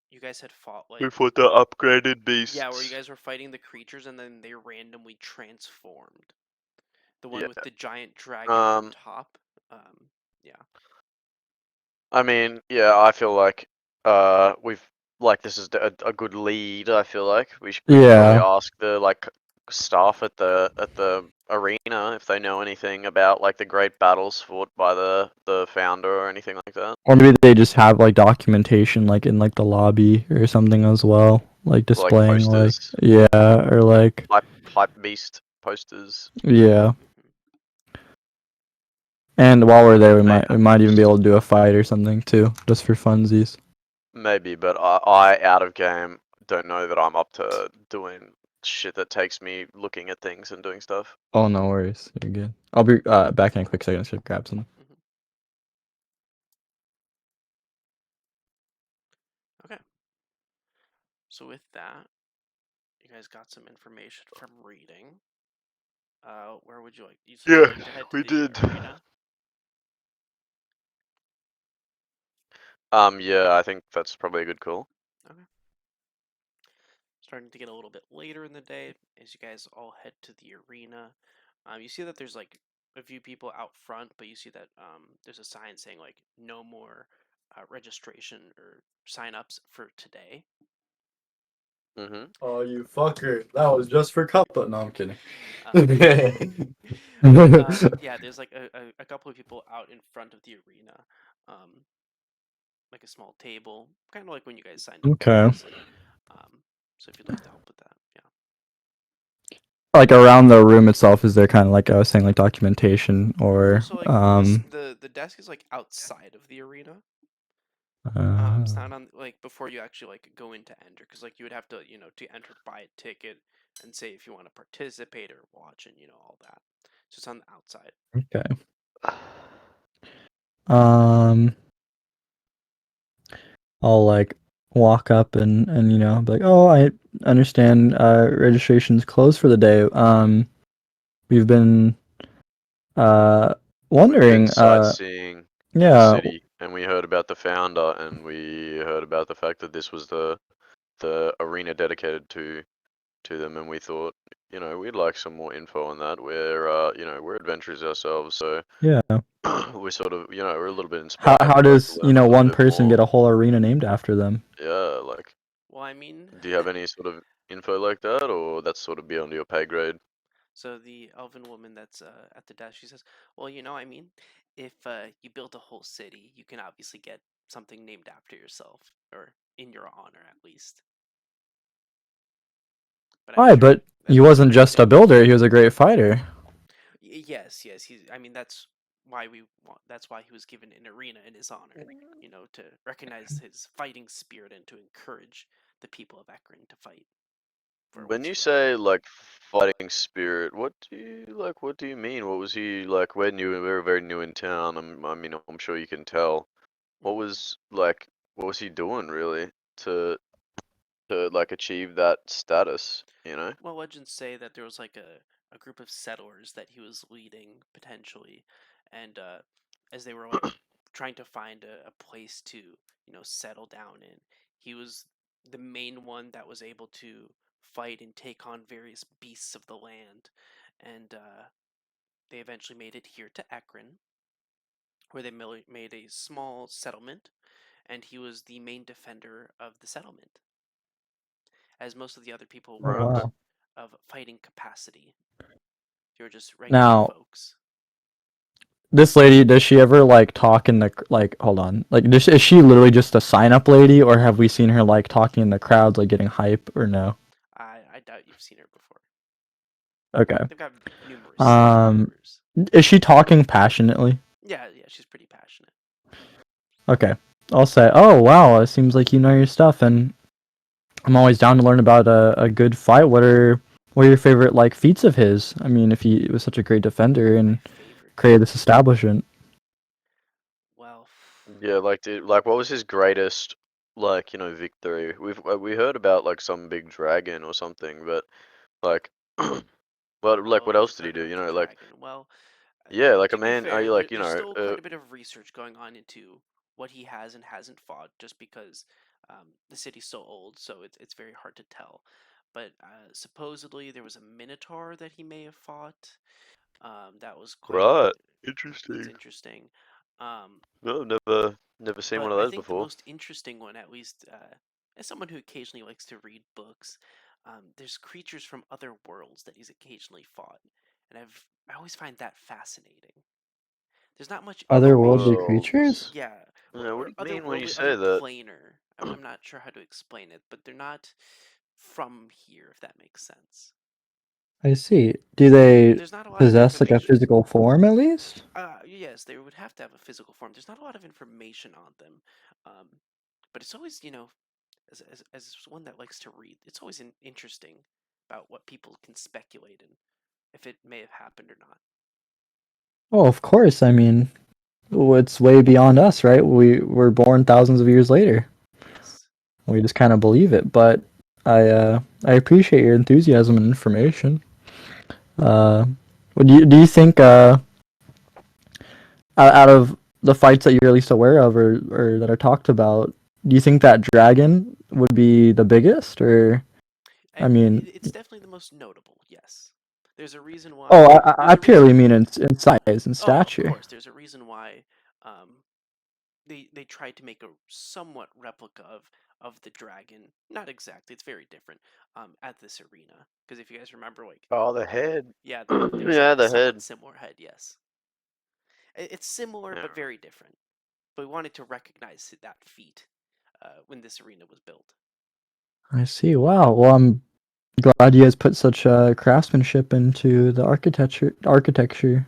you guys had fought We like, fought the upgraded yeah, where you beasts. guys were fighting the creatures and then they randomly transformed. The one Yeah. with the giant dragon on top. Yeah. I mean, yeah, I feel like we've like this is a good lead. I feel like we should probably Yeah, ask the like staff at the arena if they know anything about like the great battles fought by the founder or anything like that. or maybe they just have like documentation like in like the lobby or something as well, like Or, like displaying like posters, yeah, or like hype beast posters. yeah. Mhm. And while we're there, we May might even be able to do a fight or something too, just for funsies. Maybe, but I out of game don't know that I'm up to doing shit that takes me looking at things and doing stuff. Oh, no worries. You're good. I'll be back in a quick second to grab some. Mhm. Okay. So with that, you guys got some information from reading. Where would you like? So you'd Yeah, like to head to we the did. arena? Yeah, I think that's probably a good call. Okay. Starting to get a little bit later in the day as you guys all head to the arena. You see that there's like a few people out front, but you see that there's a sign saying like no more registration or sign-ups for today. Mm-hmm. Oh, you fucker. That was just for Cuppa. No, I'm kidding. But yeah, there's like a couple of people out in front of the arena, um, like a small table, kind of like when you guys signed up Okay. previously. So if you'd like to help with that, yeah. Like around the room itself, is there kind of like I was saying, like documentation Well, or so like the desk is like outside of the arena. It's not on like before you actually like go in to enter, because like you would have to to enter buy a ticket and say if you want to participate or watch and all that. So it's on the outside. okay. Um, I'll like walk up and be like, oh, I understand registration's closed for the day. We've been uh We've been wondering sightseeing in the yeah, city, and we heard about the founder, and we heard about the fact that this was the arena dedicated to them, and we thought, we'd like some more info on that. We're adventurers ourselves, so yeah. we're sort of, we're a little bit How inspired. how We'd like to does, learn a little one bit person more. get a whole arena named after them? Yeah, like, Well, I mean, do you have any sort of info like that, or that's sort of beyond your pay grade? so the elven woman that's at the desk, she says, "Well, I mean, if you build a whole city, you can obviously get something named after yourself, or in your honor at least. But I'm Why, sure but he that's wasn't just a understandable." builder, he was a great fighter. Yes, yes. I mean, that's why we want. That's why he was given an arena in his honor. To recognize his fighting spirit and to encourage the people of Ecrin to fight for When what's you right. say like fighting spirit, what do you mean? What was he like? We were very new in town. I mean, I'm sure you can tell. What Mhm. was like, what was he doing really to like achieve that status? You know? Well, legends say that there was like a group of settlers that he was leading potentially, and as they were like trying to find a place to settle down in, he was the main one that was able to fight and take on various beasts of the land, and they eventually made it here to Ecrin, where they made a small settlement, and he was the main defender of the settlement, as most of the other people Oh Right. weren't wow. of fighting capacity. They were just regular Now, folks. this lady, does she ever like talk in the like? Hold on, like, is she literally just a sign up lady, or have we seen her like talking in the crowds, like getting hype, or no? I doubt you've seen her before. Okay. They've got numerous sign-up Um, members. is she talking passionately? Yeah, yeah, she's pretty passionate. Okay. I'll say, oh wow, it seems like you know your stuff, and I'm always down to learn about a good fight. What are What are your favorite like feats of his? I mean, if he was such a great defender My and favorite created this feat. establishment. Well, Yeah, like what was his greatest like victory? We heard about like some big dragon or something, but like what oh, else you've did he heard do? about the Like dragon. Well, uh, yeah, like a to be man. Are fair, you like there's still quite a bit of research going on into what he has and hasn't fought, just because the city's so old, so it's very hard to tell. But supposedly there was a minotaur that he may have fought. That was quite. right? That's Interesting. interesting. Um, No, never seen one but of I those think the before. most interesting one, at least as someone who occasionally likes to read books, there's creatures from other worlds that he's occasionally fought, and I always find that fascinating. There's not much Other Otherworldly information. creatures? worlds. Yeah, Yeah, what or do you mean when you otherworldly, say that? otherplanar. I'm not sure how to explain it, but they're not from here, if that makes sense. I see. Do they There's not a lot of possess like a information. physical form at least? Yes, they would have to have a physical form. There's not a lot of information on them, um, but it's always, as one that likes to read, it's always interesting about what people can speculate and if it may have happened or not. Oh, of course. I mean, it's way beyond us, right? We were born thousands of years later. Yes. We just kind of believe it. But I appreciate your enthusiasm and information. Uh, do you think out of the fights that you're at least aware of or that are talked about, do you think that dragon would be the biggest? Or I mean, It's definitely the most notable. Yes. There's a reason oh, why. I There's a purely reason. mean in size and Oh, of stature. course. There's a reason why. They tried to make a somewhat replica of the dragon. Not exactly. It's very different. At this arena, because if you guys remember, like, Oh, the head. yeah, there was like Yeah, a the somewhat head. similar head. Yes. It's similar Yeah. but very different. But we wanted to recognize that feat when this arena was built. I see. Wow. Well, I'm glad you guys put such craftsmanship into the architecture. Architecture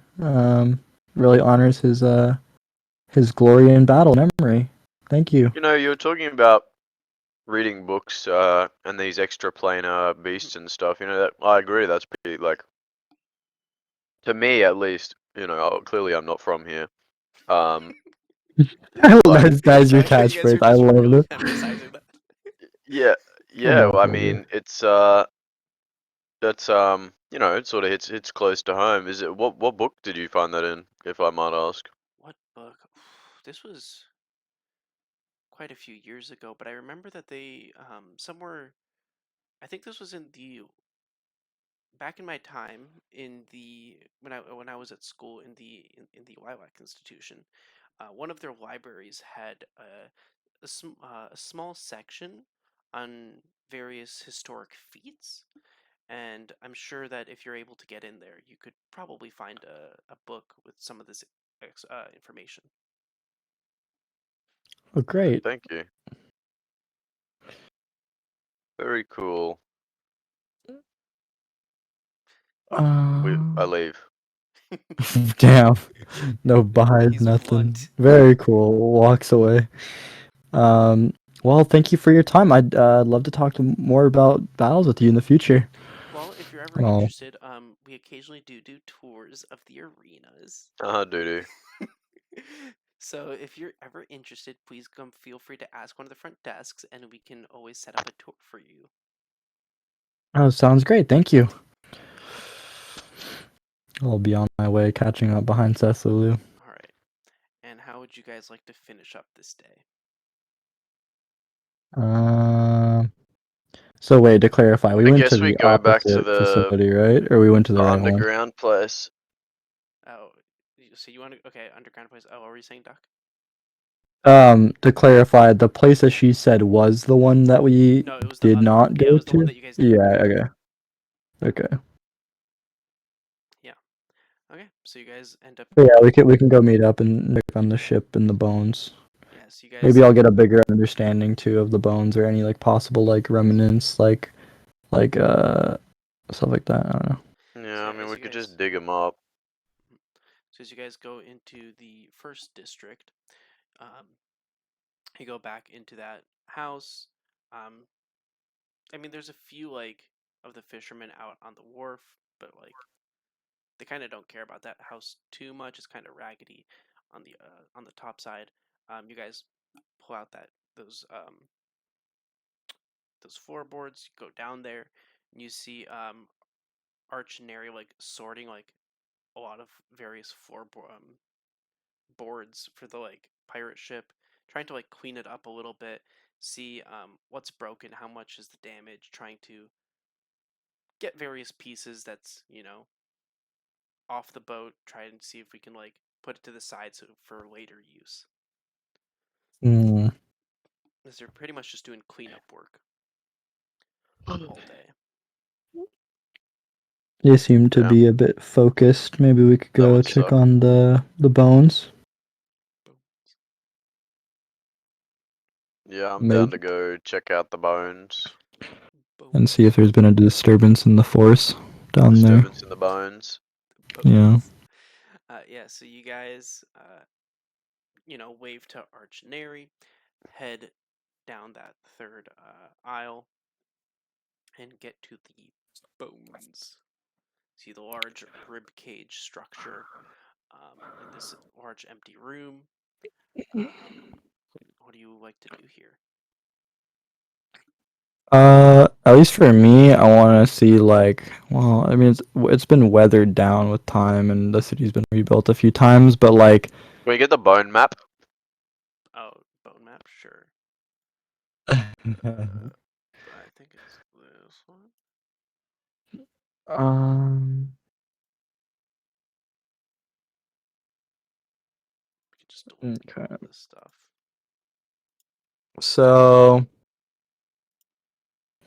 really honors his glory in battle memory. Thank you. You were talking about reading books and these extra planar beasts and stuff. That I agree. That's pretty like to me at least. Clearly I'm not from here. Um, like That's your Sorry, you guys catchphrase. are I just love really it. emphasizing that. yeah, Come yeah. on, Well, I brother. mean, that's it sort of hits close to home. Is it what book did you find that in, if I might ask? What book? This was quite a few years ago, but I remember that they somewhere. I think this was in the back in my time in the when I was at school in the Lilac Institution. One of their libraries had a small section on various historic feats, and I'm sure that if you're able to get in there, you could probably find a book with some of this information. Oh, great. Thank you. Very cool. I Um, leave. damn. No behind He's nothing. blunt. Very cool. Walks away. Um, well, thank you for your time. I'd love to talk to more about battles with you in the future. Well, if you're ever Oh, interested, we occasionally do tours of the arenas. Doo doo. So if you're ever interested, please come feel free to ask one of the front desks and we can always set up a tour for you. oh, sounds great. Thank you. I'll be on my way catching up behind Cecily. All right. And how would you guys like to finish up this day? Um, so wait, to clarify, we I went to guess we the go back to opposite the facility, right? Or we went to the right one? underground place. Oh, so you want to okay, underground place. Oh, what were you saying, Doc? To clarify, the place that she said was the one that we No, it was the did other one. not Yeah, it go was the one to? that you guys didn't go Yeah, to. okay. Okay. Yeah. Okay. So you guys end up So yeah, we can go meet up and check on the ship and the bones. yeah, so you guys Maybe I'll get a bigger understanding too of the bones or any like possible like remnants like stuff like that. I don't know. Yeah, so I mean as we you could guys just dig them up. so as you guys go into the first district, um, you go back into that house. Um, I mean, there's a few like of the fishermen out on the wharf, but like they kind of don't care about that house too much. It's kind of raggedy on the top side. You guys pull out those floorboards, go down there, and you see Arch and Neri like sorting like a lot of various boards for the like pirate ship, trying to like clean it up a little bit, see what's broken, how much is the damage, trying to get various pieces that's off the boat, try and see if we can like put it to the side so for later use. Hmm. Because they're pretty much just doing cleanup work all day. They seem to Yeah. be a bit focused. Maybe we could That go would check suck. on the bones. Yeah, I'm down Maybe, to go check out the bones. and see if there's been a disturbance in the force down there. Disturbance in the bones. Yeah. Yeah, so you guys, wave to Arch and Neri, head down that third aisle, and get to the bones. See the large rib cage structure in this large empty room. What do you like to do here? At least for me, I want to see like, well, I mean, it's been weathered down with time, and the city's been rebuilt a few times, but like, Can we get the bone map? Oh, bone map, sure. I think it's this one. um, We can just delete okay. all this stuff. So,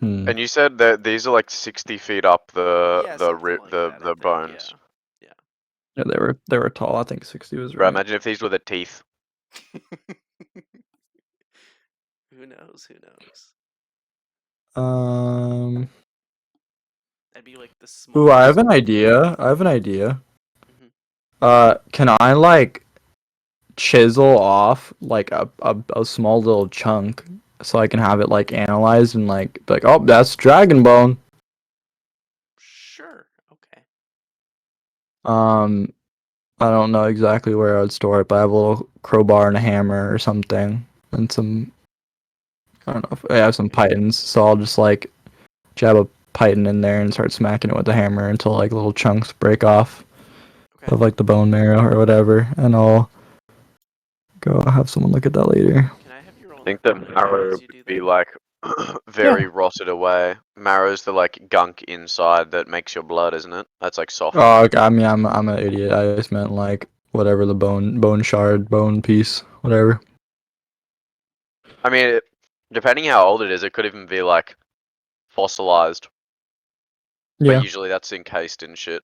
And you said that these are like 60 feet up Yeah, something like that. I the think. bones. Yeah. yeah, they were tall. I think 60 was Bro, right. imagine if these were the teeth. Who knows? Who knows? Um, That'd be like the ooh, I have smallest. an idea. I have an idea. Mhm. Can I like chisel off like a small little chunk so I can have it like analyzed and like be like, oh, that's dragon bone. Sure. Okay. Um, I don't know exactly where I would store it, but I have a little crowbar and a hammer or something, and some I don't know. I have some Okay. pythons, so I'll just like jab a python in there and start smacking it with the hammer until like little chunks break off Okay. of like the bone marrow or whatever, and I'll go have someone look at that later. Can I have you roll I an think the Arcana check marrow as you would do be that? like very Yeah. rotted away. Marrow's the like gunk inside that makes your blood, isn't it? That's like soft. Oh, okay, I mean, I'm an idiot. I just meant like whatever the bone shard, bone piece, whatever. I mean, depending how old it is, it could even be like fossilized. But Yeah. usually that's encased in shit.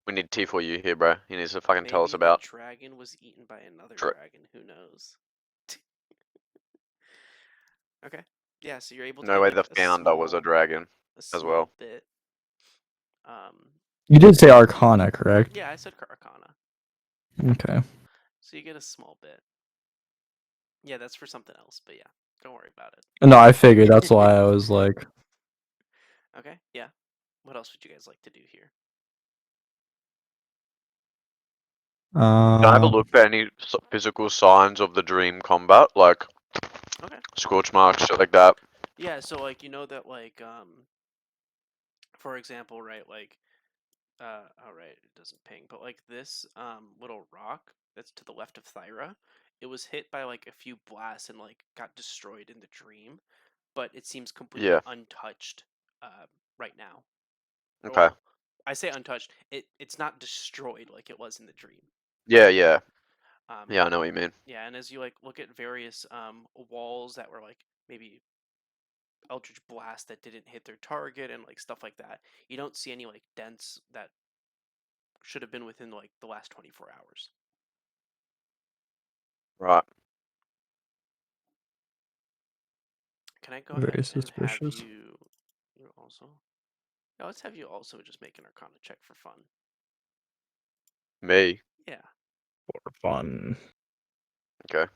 We need T4U here, bro. He needs to fucking tell us Maybe the about. dragon was eaten by another Dra- dragon. Who knows? Okay. Yeah, so you're able to no get way like the founder was a dragon a as small well. bit. Um, You did say Arcana, correct? yeah, I said Arcana. Okay. So you get a small bit. Yeah, that's for something else, but yeah, don't worry about No, I figured that's it. why I was like, Okay, yeah. What else would you guys like to do here? Can I have a uh, look for any physical signs of the dream combat, like Okay. scorch marks, shit like that? Yeah, so like that like for example, right, like all right, it doesn't ping, but like this little rock that's to the left of Thyra, it was hit by like a few blasts and like got destroyed in the dream, but it seems completely Yeah. untouched right now. Or Okay. well, I say untouched. It's not destroyed like it was in the dream. Yeah, yeah. Um, Yeah, I know what you mean. yeah, and as you like look at various walls that were like maybe eldritch blast that didn't hit their target and like stuff like that, you don't see any like dents that should have been within like the last 24 hours. Right. Can I go ahead very and have suspicious. you also? Yeah, let's have you also just make an Arcana check for fun. Me. Yeah. For fun. Okay.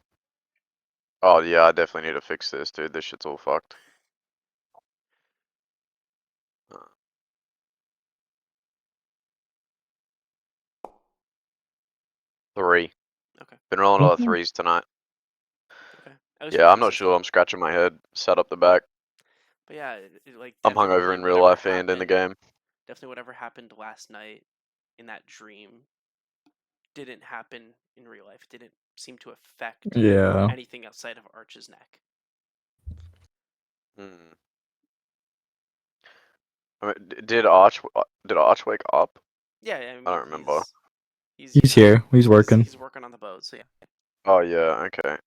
Oh yeah, I definitely need to fix this, dude. This shit's all fucked. 3. Okay. Been rolling a lot of Mhm. 3s tonight. Okay. At least for Yeah, I'm not sure. consistency. I'm scratching my head. Set up the back. But yeah, like I'm hungover definitely in real whatever life and in the happened, game. definitely whatever happened last night in that dream didn't happen in real life. It didn't seem to affect Yeah. anything outside of Arch's neck. Hmm. I mean, did Arch wake up? Yeah, I I mean don't remember. He's here. He's working. he's working on the boat, so yeah. Oh yeah, okay.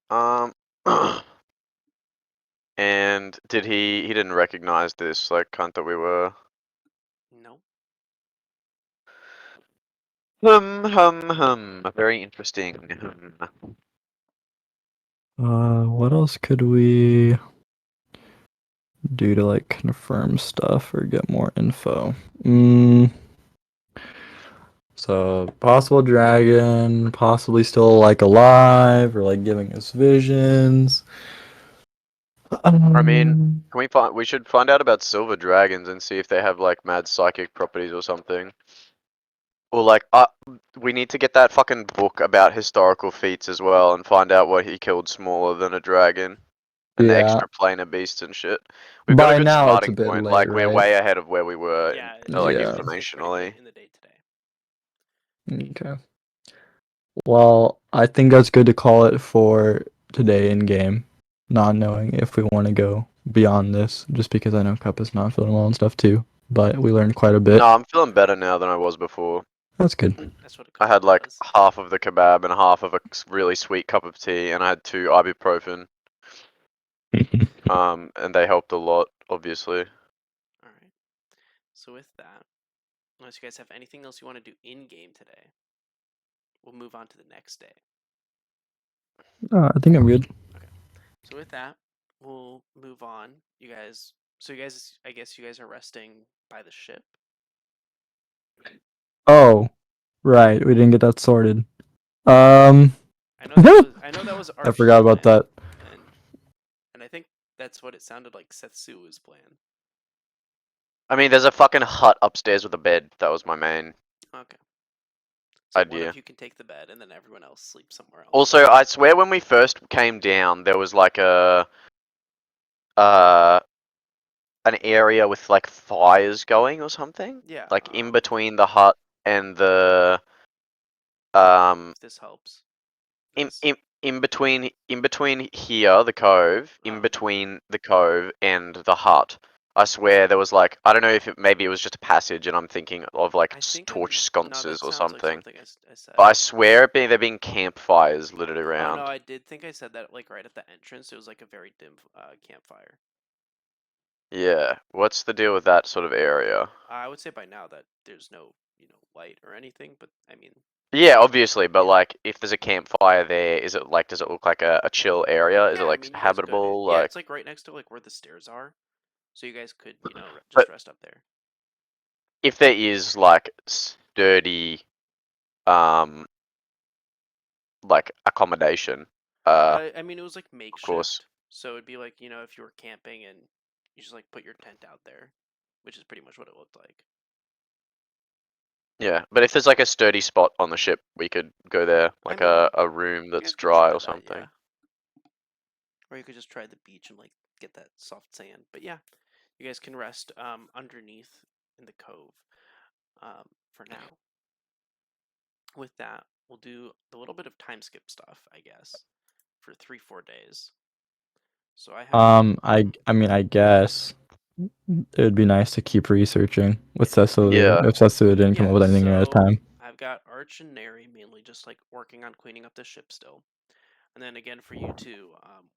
And did he didn't recognize this like cunt that we were? No. Very interesting. What else could we do to like confirm stuff or get more info? So possible dragon, possibly still like alive or like giving us visions. I mean, can we find? We should find out about silver dragons and see if they have like mad psychic properties or something. Or like, we need to get that fucking book about historical feats as well and find out what he killed smaller than a dragon. And the Yeah. extra planar beasts and shit. We've got a By good now it's a starting bit point. late, Like we're right? way ahead of where we were, Yeah, like Yeah. it's like pretty informationally. late in the day today. Okay. Well, I think that's good to call it for today in game. Not knowing if we want to go beyond this, just because I know Cup is not feeling well and stuff too. But we learned quite a bit. No, I'm feeling better now than I was before. That's good. That's what a I couple had like does. half of the kebab and half of a really sweet cup of tea, and I had 2 ibuprofen. And they helped a lot, obviously. All right. So with that, unless you guys have anything else you want to do in game today, we'll move on to the next day. I think I'm good. Okay. So with that, we'll move on. You guys. So you guys, I guess you guys are resting by the ship. Oh, right. We didn't get that sorted. I know that was I know that was I Arch's forgot about plan, that. and I think that's what it sounded like Setsu's plan. I mean, there's a fucking hut upstairs with a bed. That was my main Okay. So one idea. of you can take the bed, and then everyone else sleep somewhere else. Also, I swear when we first came down, there was like uh an area with like fires going or something. Yeah. Like in between the hut and the um If this helps. in This. in in between here, the cove, Oh, in okay. between the cove and the hut. I swear there was like, I don't know if maybe it was just a passage and I'm thinking of like I think torch no, sconces that or sounds like something. something I said. But I swear there being campfires littered Oh no, around. I did think I said that like right at the entrance. It was like a very dim campfire. Yeah, what's the deal with that sort of area? I would say by now that there's no light or anything, but I mean Yeah, obviously, but yeah. like if there's a campfire there, is it like, does it look like a chill area? Is Yeah, it I like mean you guys could. habitable? Yeah, Like, it's like right next to like where the stairs are, so you guys could just but rest up there. if there is like sturdy like accommodation, I mean it was like of course. makeshift, so it'd be like if you were camping and you just like put your tent out there, which is pretty much what it looked like. Yeah, but if there's like a sturdy spot on the ship, we could go there, I like mean a room you that's guys could dry try or that, yeah. something. Or you could just try the beach and like get that soft sand. But yeah, you guys can rest underneath in the cove for now. With that, we'll do a little bit of time skip stuff, I guess, for 3-4 days. So I have I mean, I guess it would be nice to keep researching with Cecily Yeah, if Cecily didn't come up yeah. with anything at So time. I've got Arch and Neri mainly just like working on cleaning up the ship still. And then again for you two,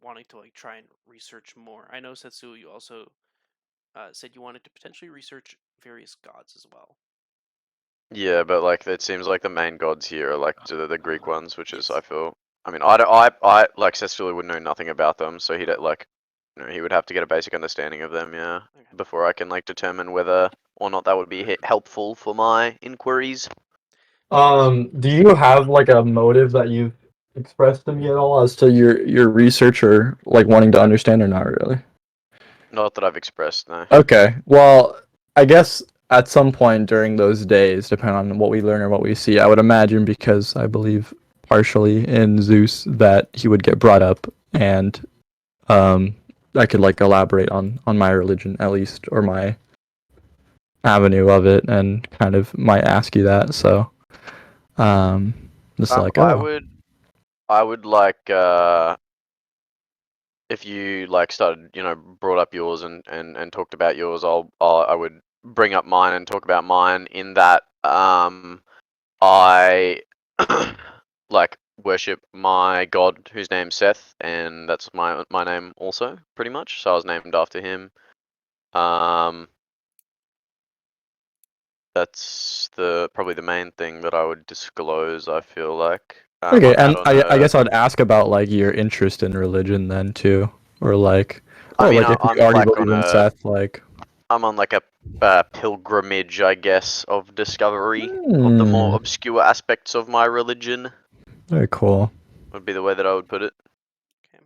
wanting to like try and research more. I know Setsu, you also said you wanted to potentially research various gods as well. yeah, but like it seems like the main gods here are like the Greek ones, which is It's I feel. I mean, I like Cecily would know nothing about them, so he'd like, he would have to get a basic understanding of them, yeah, okay. before I can like determine whether or not that would be helpful for my inquiries. Do you have like a motive that you've expressed to me at all as to your research or like wanting to understand or not really? Not that I've expressed, no. Okay. Well, I guess at some point during those days, depending on what we learn or what we see, I would imagine because I believe partially in Zeus that he would get brought up, and I could like elaborate on my religion at least, or my avenue of it, and kind of might ask you that. So just like, I oh, would like if you like started, brought up yours and talked about yours, I would bring up mine and talk about mine in that I like worship my god whose name's Seth, and that's my name also, pretty much. So I was named after him. That's probably the main thing that I would disclose, I feel like. okay, I'm and out on I a guess I'd ask about like your interest in religion then too, or like, I oh, mean, like if you I'm already like on believe in a Seth, like, I'm on like a pilgrimage, I guess, of discovery of the more hmm, obscure aspects of my religion, very cool. would be the way that I would put it. Okay.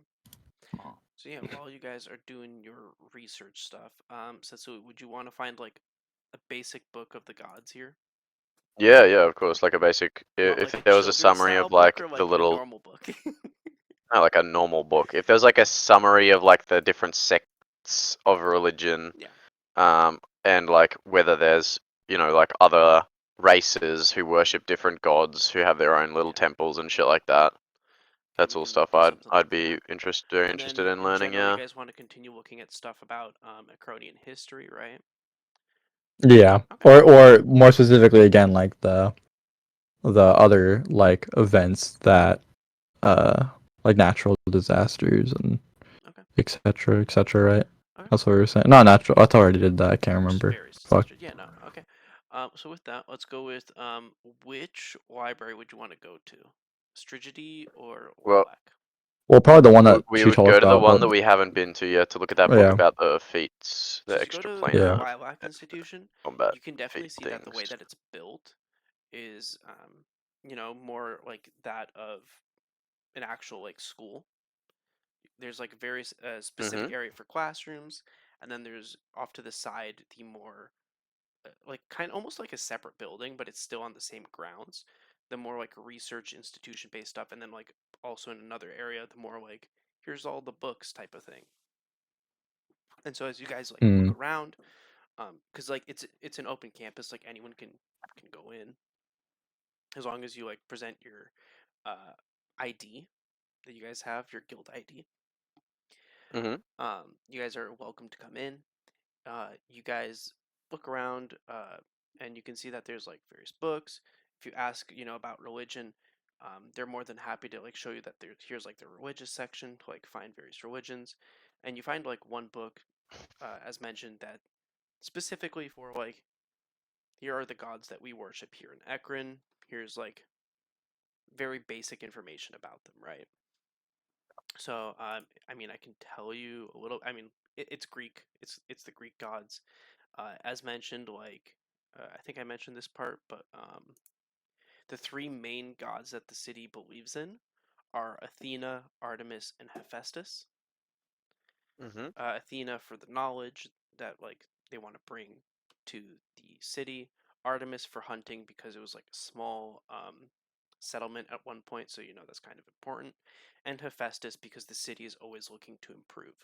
So yeah, while you guys are doing your research stuff, so would you want to find like a basic book of the gods here? Yeah, yeah, of course. Like a basic, You want if like a there was a children's summary style of book like or the like a little, normal book? like a normal book. If there's like a summary of like the different sects of religion, Yeah. and like whether there's, like other races who worship different gods who have their own little Yeah. temples and shit like that. Okay, That's we all can stuff do I'd something I'd like be that. very And interested then in in learning. general, you Yeah. guys want to continue looking at stuff about Ecronian history, right? Yeah, Okay. or more specifically, again, like the other like events that like natural disasters and Okay. et cetera, right? Okay. That's what we were saying. Not natural. I thought I already did that. I can't Just remember. various Fuck. disasters. Yeah, no. Okay. So with that, let's go with which library would you want to go to? Strigety or Well, Lilac? Well, probably the one that we she would told us go to the about. one that we haven't been to yet to look at that book Yeah, about the feats, So the as you go extra to the yeah. planar Lilac Institution, combat you can definitely feat see that the way things. that it's built is, more like that of an actual like school. There's like a very specific Mhm. area for classrooms, and then there's off to the side the more like kind of almost like a separate building, but it's still on the same grounds. The more like research institution based stuff, and then like also in another area, the more like here's all the books type of thing. And so as you guys like Hmm. look around, because like it's an open campus, like anyone can go in as long as you like present your ID that you guys have, your guild ID. Mhm. You guys are welcome to come in. You guys look around, and you can see that there's like various books. If you ask, about religion, they're more than happy to like show you that here's like the religious section to like find various religions, and you find like one book, as mentioned, that specifically for like here are the gods that we worship here in Ecrin. Here's like very basic information about them, right? So, I mean, I can tell you a little. I mean, it's Greek. It's the Greek gods. As mentioned, like I think I mentioned this part, but the three main gods that the city believes in are Athena, Artemis, and Hephaestus. Mhm. Athena for the knowledge that like they want to bring to the city. Artemis for hunting because it was like a small settlement at one point, so that's kind of important. And Hephaestus because the city is always looking to improve.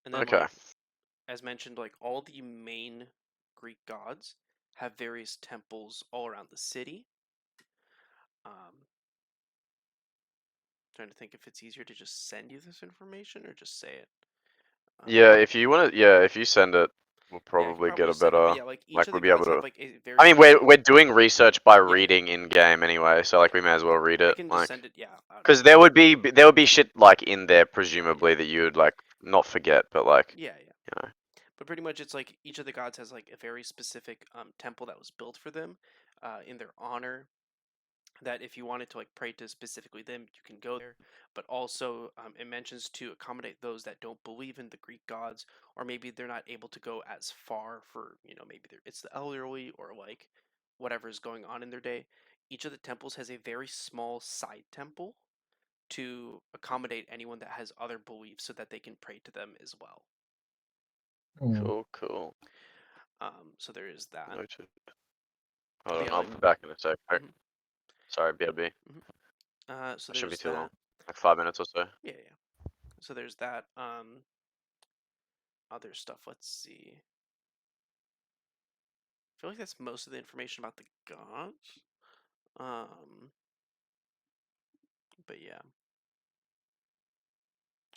And then Okay. like as mentioned, like all the main Greek gods have various temples all around the city. Trying to think if it's easier to just send you this information or just say it. Yeah, if you want to, yeah, if you send it, we'll Yeah, I could probably get probably a send it, but better, yeah, like each like of the we'll be able gods have to. like a very I mean, we're specific. we're doing research by Yeah, reading in game anyway, so like we may as well read I it, can just like, send it. Yeah, out because now. there would be shit like in there Yeah, yeah, presumably that you'd like not forget, but like, yeah, yeah. you know. But pretty much, it's like each of the gods has like a very specific temple that was built for them, in their honor, that if you wanted to like pray to specifically them, you can go there. But also, it mentions to accommodate those that don't believe in the Greek gods, or maybe they're not able to go as far for maybe it's the elderly or like whatever is going on in their day. Each of the temples has a very small side temple to accommodate anyone that has other beliefs, so that they can pray to them as well. Hmm. Cool, cool. So there is that. Noted. Hold But on, yeah, I'll like be back in a sec. mhm. Sorry, BRB. So That shouldn't be there's too long. that. Like 5 minutes or so. Yeah. So there's that. Other stuff. Let's see. I feel like that's most of the information about the gods. But yeah.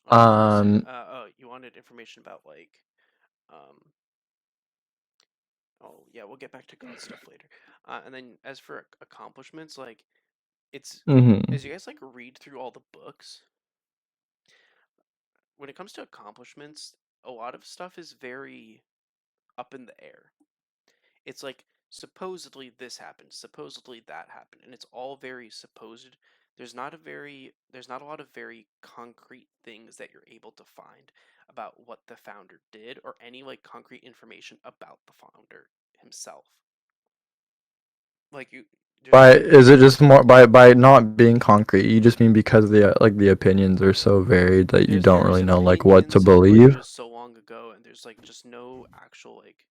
Oh, what was I gonna say? Oh, you wanted information about like, oh yeah, we'll get back to god stuff later. And then as for accomplishments, like, it's as you guys like read through all the books, when it comes to accomplishments, a lot of stuff is very up in the air. It's like supposedly this happened, supposedly that happened, and it's all very supposed. There's not a lot of very concrete things that you're able to find about what the founder did or any like concrete information about the founder himself. Like Is it just more by not being concrete? You just mean because the opinions are so varied that you don't there's really know like what to opinions, but it believe? was so long ago, and there's like just no actual like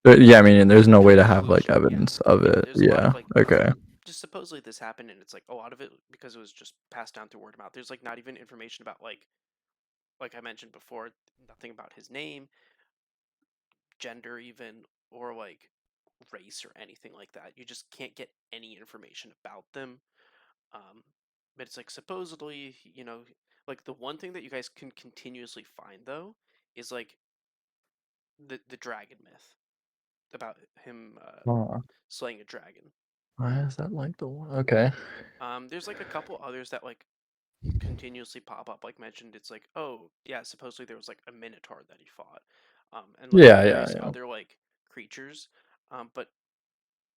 But yeah, I mean, there's no way to have like conclusion. Yeah, evidence of yeah. it. There's a lot Yeah. of like Okay. just supposedly this happened, and it's like a lot of it because it was just passed down through word of mouth. There's like not even information about like I mentioned before, nothing about his name, gender, even, or like race or anything like that. You just can't get any information about them. Um, but it's like supposedly, like the one thing that you guys can continuously find though is like the dragon myth about him Oh, slaying a dragon. why is that like the one? Okay. There's like a couple others that like continuously pop up. Like mentioned, it's like, oh yeah, supposedly there was like a minotaur that he fought, and like Yeah, yeah, various yeah. other like creatures. But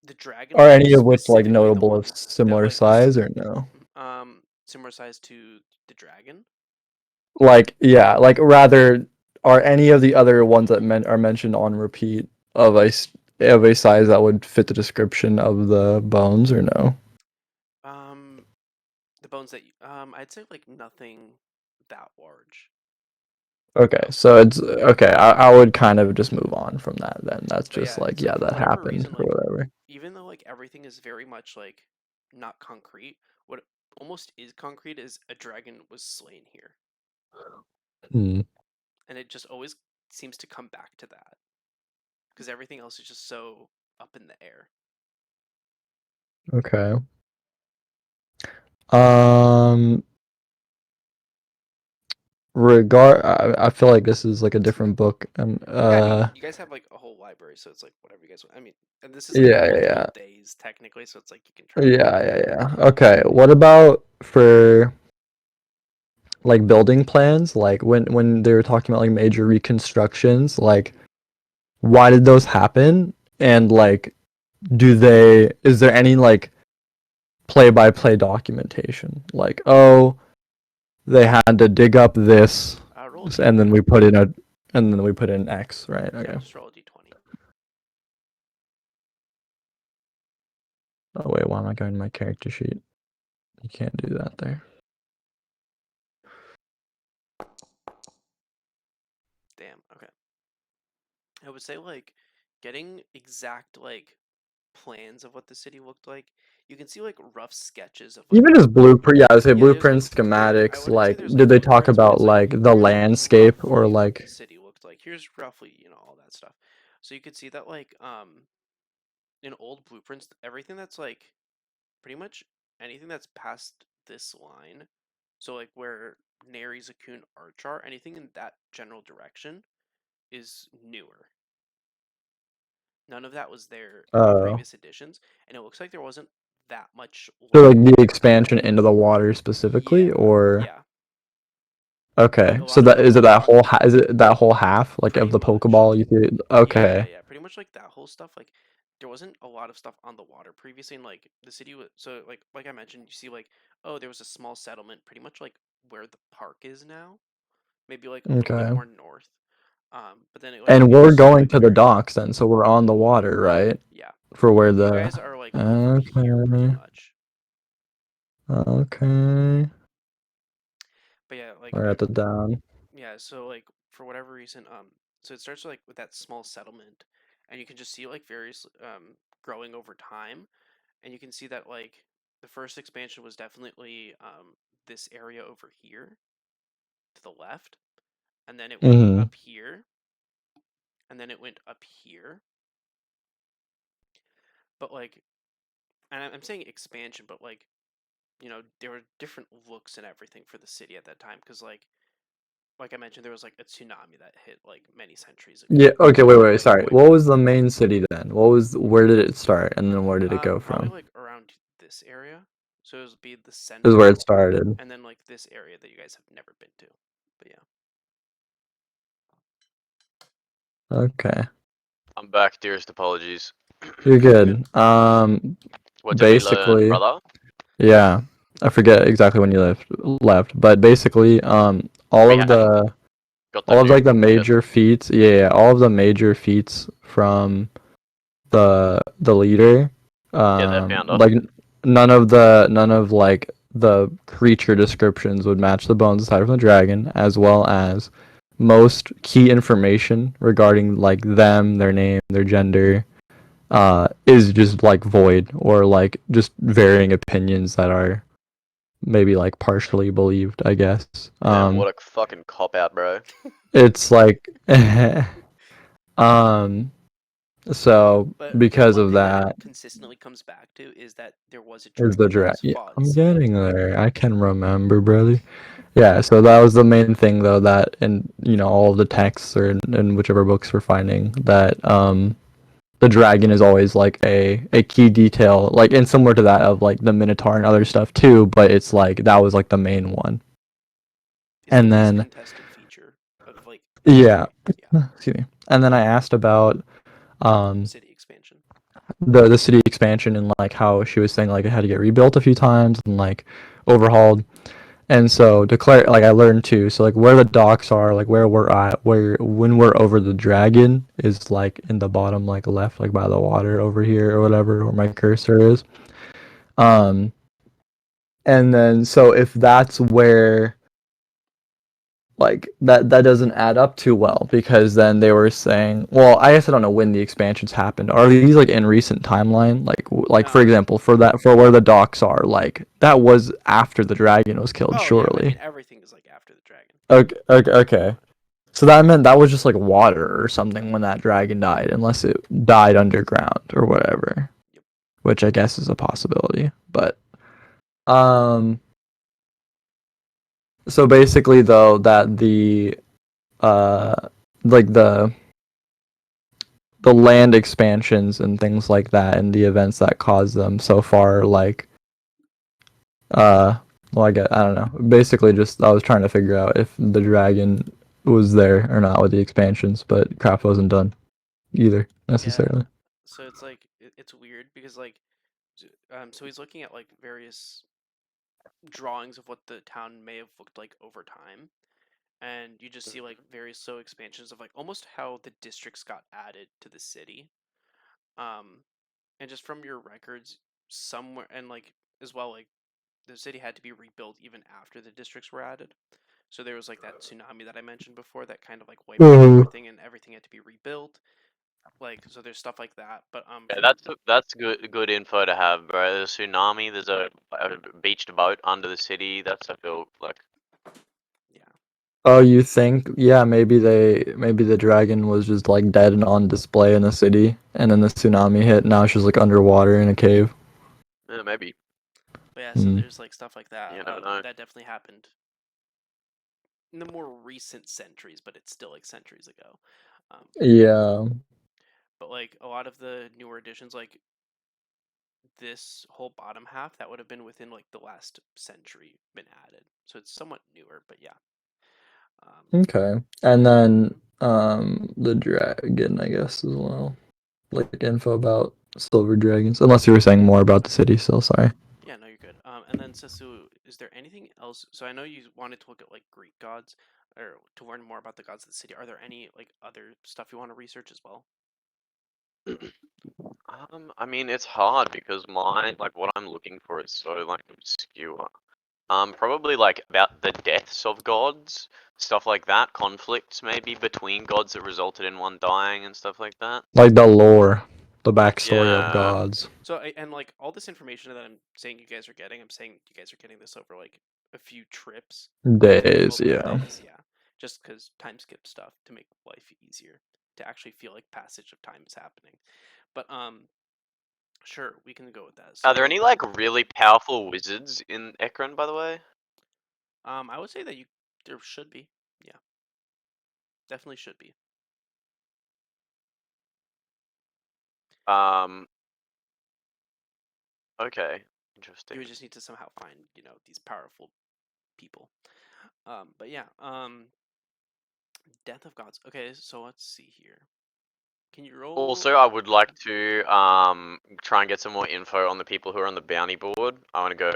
the dragon Are one any is of which like specifically the notable of one that similar like size or no? similar size to the dragon. Like yeah, like rather are any of the other ones that are mentioned on repeat of of a size that would fit the description of the bones or no? Um, the bones that I'd say like nothing that large. Okay, so it's okay. I would kind of just move on from that then. That's But just yeah, like it's like yeah, for that whatever happened reason, or like whatever. even though like everything is very much like not concrete, what almost is concrete is a dragon was slain here, Hmm. and it just always seems to come back to that because everything else is just so up in the air. Okay. Um. I feel like this is like a different book and Yeah, I mean, you guys have like a whole library, so it's like whatever you guys want. I mean, and this is like yeah, multiple yeah, days technically, so it's like you can yeah, try to like. yeah. Okay. What about for like building plans? Like when they were talking about like major reconstructions, like why did those happen? And like is there any like play-by-play documentation? Like, oh, they had to dig up this Roll a and then d20. we put in X, right? Yeah, Okay. just roll a d20. Oh wait, why am I going to my character sheet? You can't do that there. Damn. Okay. I would say like getting exact like plans of what the city looked like. You can see like rough sketches of like Even as blueprint, yeah, I would say yeah, there's like blueprints, I schematics. wouldn't say Like, there's like did they talk blueprints, but about it's like like the here's landscape or roughly what the like? city looked like. Here's roughly, all that stuff. So you could see that like in old blueprints, everything that's like pretty much anything that's past this line. So like where Neri, Zakun, Arch are, anything in that general direction is newer. None of that was there in the Oh, previous editions, and it looks like there wasn't that much so like like the expansion into the water specifically, yeah, or yeah. Like okay, a so lot of the like is it that whole half like of pretty the much. Pokeball? You see, Yeah, okay, yeah. Pretty much like that whole stuff. Like there wasn't a lot of stuff on the water previously, and like the city was so like I mentioned, you see like oh there was a small settlement, pretty much like where the park is now, maybe like a little bit okay. more north. But then And it we're just going split to the very docks then, so we're on the water, right? yeah. For where You the guys are like over here pretty okay, much. okay. But yeah, like We're at the down. yeah, so like for whatever reason, so it starts like with that small settlement, and you can just see like various growing over time, and you can see that like the first expansion was definitely this area over here to the left, and then it went Mm-hmm. up here, and then it went up here. But like, and I'm saying expansion, but like, there were different looks and everything for the city at that time because like I mentioned, there was like a tsunami that hit like many centuries ago. Yeah. Okay. Wait. That Wait. like Sorry. wiped What out. was the main city then? Where did it start, and then where did it go Probably from? like around this area. So it would be the Is where center, it started. and then like this area that you guys have never been to. But yeah. Okay. I'm back, dearest apologies. You're You're good. good. What did we learn, Basically, brother? yeah. I forget exactly when you left, but basically, all We of had the got the all of nuke. like the Yep. major feats, yeah, all of the major feats from the leader, Yeah, they found us. like none of like the creature descriptions would match the bones aside from the dragon, as well as most key information regarding like them, their name, their gender, is just like void or like just varying opinions that are maybe like partially believed, I guess. Damn, what a fucking cop out, bro. It's like um so But the because one of thing that it that consistently comes back to is that there was a is the dragon that drag. was Yeah, fought and I'm saved. getting there. I can remember, brother. Yeah, so that was the main thing though, that in all of the texts or in whichever books we're finding, that the dragon is always like a key detail, like, and similar to that of like the Minotaur and other stuff too, but it's like that was like the main one. It's the And least then contested feature of like yeah, yeah, excuse me. And then I asked about um city expansion. the city expansion, and like how she was saying like it had to get rebuilt a few times and like overhauled. And so declare, like, I learned too. So like where the docks are, like where we're at, where when we're over the dragon is like in the bottom, like left, like by the water over here or whatever, where my cursor is. Um, and then so if that's where, like, that doesn't add up too well, because then they were saying, well, I guess I don't know when the expansions happened. Are these like in recent timeline? Like for Um. example, for where the docks are, like that was after the dragon was killed, Oh yeah. I surely. mean, everything is like after the dragon. Okay, okay, okay. So that meant that was just like water or something when that dragon died, unless it died underground or whatever, Yep. which I guess is a possibility. But um, so basically though, that uh like the land expansions and things like that and the events that caused them so far, like uh well, I don't know. Basically, just I was trying to figure out if the dragon was there or not with the expansions, but craft wasn't done either Yeah. necessarily. So it's like it's weird because like so he's looking at like various drawings of what the town may have looked like over time, and you just see like various expansions of like almost how the districts got added to the city. Um, and just from your records, somewhere and like as well, like the city had to be rebuilt even after the districts were added. So there was like that tsunami that I mentioned before that kind of like wiped out Mhm. everything, and everything had to be rebuilt. Like so, there's stuff like that. But Yeah, from that's good info to have, bro. There's a tsunami. There's a beached boat under the city. That's I feel like. yeah, Oh, you think? Yeah, maybe the dragon was just like dead and on display in the city, and then the tsunami hit. Now it's just like underwater in a cave. Yeah, maybe. but yeah, so Hmm. there's like stuff like that. You never know. That definitely happened in the more recent centuries, but it's still like centuries ago. Um, Yeah. but like a lot of the newer editions, like this whole bottom half, that would have been within like the last century been added. So it's somewhat newer, but yeah. Okay. And then the dragon, I guess, as well. Like info about silver dragons. Unless you were saying more about the city still, sorry. Yeah, no, you're good. And then Sasu, is there anything else? So I know you wanted to look at like Greek gods or to learn more about the gods of the city. Are there any like other stuff you want to research as well? I mean, it's hard because like what I'm looking for is so like obscure. Probably like about the deaths of gods, stuff like that, conflicts maybe between gods that resulted in one dying and stuff like that. Like the lore. the backstory of Yeah. gods. So and like all this information that I'm saying you guys are getting, I'm saying you guys are getting this over like a few trips, Days, multiple yeah. days, yeah. Just because time skip stuff to make life easier, to actually feel like passage of time is happening. But sure, we can go with that. Are there So, any like really powerful wizards in Ecrin, by the way? I would say that there should be, yeah, definitely should be. Okay, interesting. You would just need to somehow find, these powerful people. But yeah, Death of Gods. Okay, so let's see here. Can you roll? Also, I would like to try and get some more info on the people who are on the bounty board. I want to go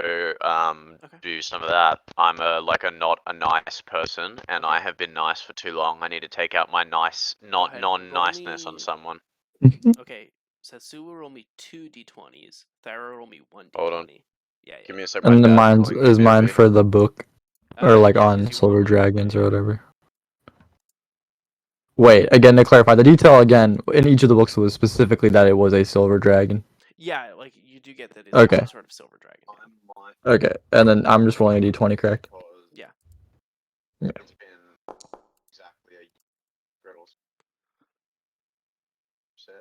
Okay. do some of that. I'm not a nice person, and Okay. I have been nice for too long. I need to take out my Go ahead. Roll non-niceness on me. someone. Okay, Setsu will roll me 2d20s. Thyra will roll me 1d20. Hold on, Yeah, give yeah. me a sec. My And then dad's mine calling me. is mine for the book, or like Yeah, because on you Silver rolled. Dragons or whatever. Wait, again to clarify, the detail again in each of the books was specifically that it was a silver dragon. Yeah, like you do get that it's Okay. some sort of silver dragon. Yeah. Okay, and then I'm just rolling a d20, correct? Yeah. Yeah. It's been exactly a Griddles set.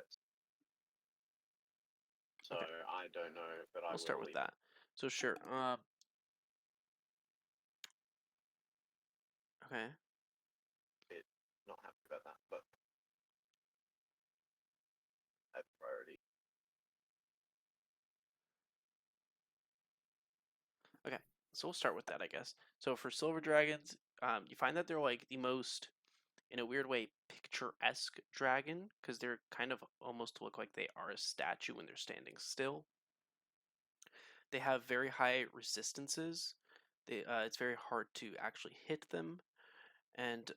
So Okay. I don't know, but I We'll start with that. So sure. Okay. Not happy about that, but I have priority. Okay. So we'll start with that, I guess. So for silver dragons, you find that they're like the most, in a weird way, picturesque dragon because they're kind of almost look like they are a statue when they're standing still. They have very high resistances. It's very hard to actually hit them, and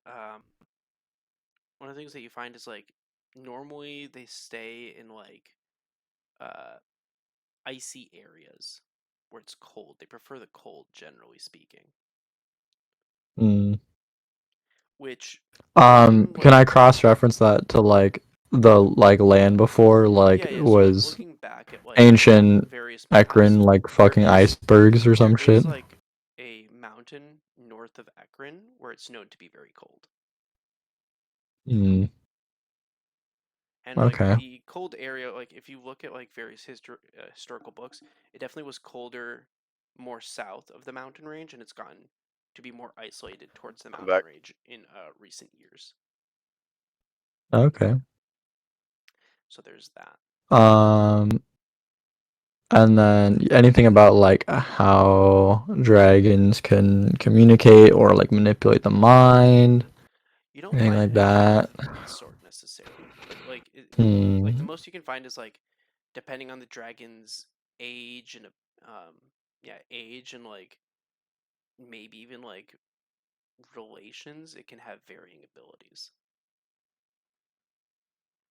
one of the things that you find is like normally they stay in like uh, icy areas where it's cold. They prefer the cold, generally speaking. Mm. Which looking Can like I cross-reference that to like the like land before like yeah, so like was looking back at like ancient various maps, Ecrin like there fucking is icebergs or there some is shit? like a mountain north of Ecrin where it's known to be very cold. Mm. And like Okay. the cold area, like if you look at like various historical books, it definitely was colder more south of the mountain range, and it's gotten to be more isolated towards the I'm mountain back. range in recent years. Okay. So there's that. Um, and then anything about like how dragons can communicate or like manipulate the mind, You don't anything find like anything of that? that sort necessarily, but like the Hmm. most you can find is like depending on the dragon's age and age and like maybe even like relations, it can have varying abilities.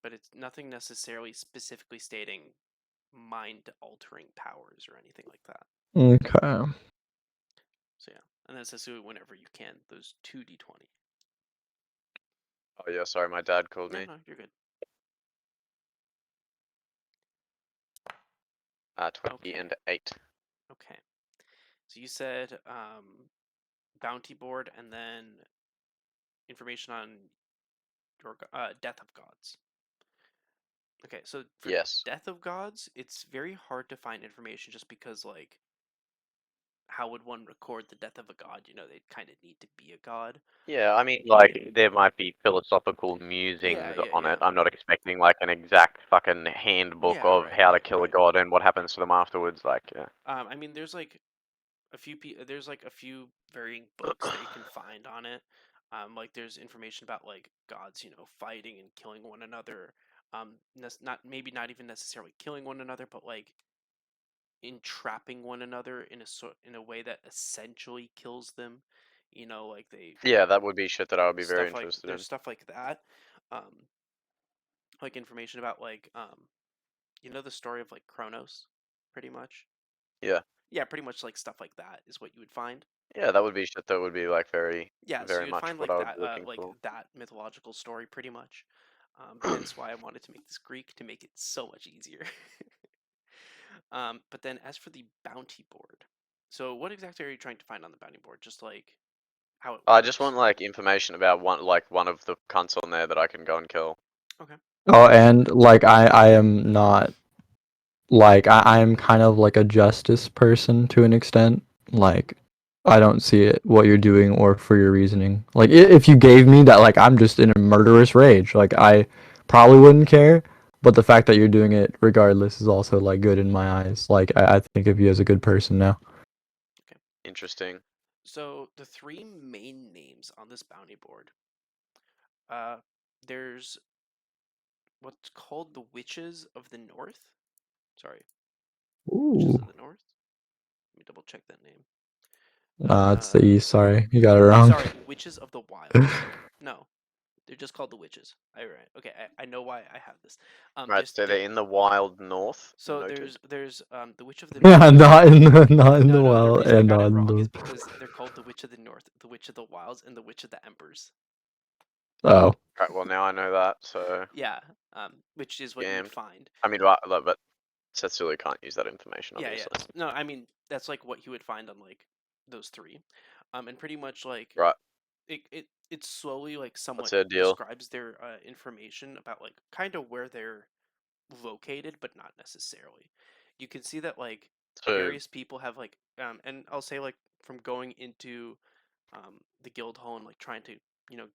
But it's nothing necessarily specifically stating mind altering powers or anything like that. Okay. So yeah, and then it says do it whenever you can. Those 2d20. Oh yeah, sorry, my dad called No, me. no, you're good. 20 Okay. and 8. Okay. So you said bounty board and then information on your Death of Gods. Okay, so for Yes. Death of Gods, it's very hard to find information just because like how would one record the death of a god? They'd kind of need to be a god. Yeah, I mean, like, there might be philosophical Yeah, musings yeah, on yeah. it. I'm not expecting, like, an exact fucking handbook Yeah, of right, how to right, kill a right. god and what happens to them afterwards. Like, yeah. I mean, there's like there's like a few varying books that you can find on it. Like there's information about like gods, fighting and killing one another. Not even necessarily killing one another, but like entrapping one another in a way that essentially kills them. Like they Yeah, that would be shit that I would be very stuff like interested there's in. stuff like that. Um, like information about like the story of like Kronos, pretty much. Yeah. Yeah, pretty much like stuff like that is what you would find. Yeah, that would be shit that would be, like, very, Yeah, so very you'd much find what like I would that, be looking for. that mythological story pretty much. Hence why I wanted to make this Greek to make it so much easier. But then as for the bounty board, so what exactly are you trying to find on the bounty board? Just like how it I just works? want like information about one of the cunts on there that I can go and kill. Okay. Oh, and like I am not like I am kind of like a justice person to an extent. Like I don't see it what you're doing or for your reasoning. Like if you gave me that, like I'm just in a murderous rage. Like I probably wouldn't care. But the fact that you're doing it regardless is also like good in my eyes. Like I think of you as a good person now. Interesting. So the three main names on this bounty board, uh, there's what's called the Witches of the North. Sorry, Witches Ooh. of the North. Let me double check that name. It's the East. Sorry, you got it wrong. Sorry, Witches of the Wilds. No, they're just called the Witches. Right. Okay, I know why I have this. Right, so they're in the wild north. So Noted. there's the Witch of the Yeah, North. not in the The well reason I and got not it in wrong is the. because they're called the Witch of the North, the Witch of the Wilds, and the Witch of the Embers. Oh. Right, well now I know that, so Yeah, which is what you would scammed. find. I mean, but Setsuli can't use that information, Yeah, yeah. obviously. No, I mean that's like what you would find on like those three, and pretty much like Right, it slowly like what's somewhat their deal? describes their information about like kind of where they're located, but not necessarily. You can see that like So, various people have like and I'll say like from going into the guild hall and like trying to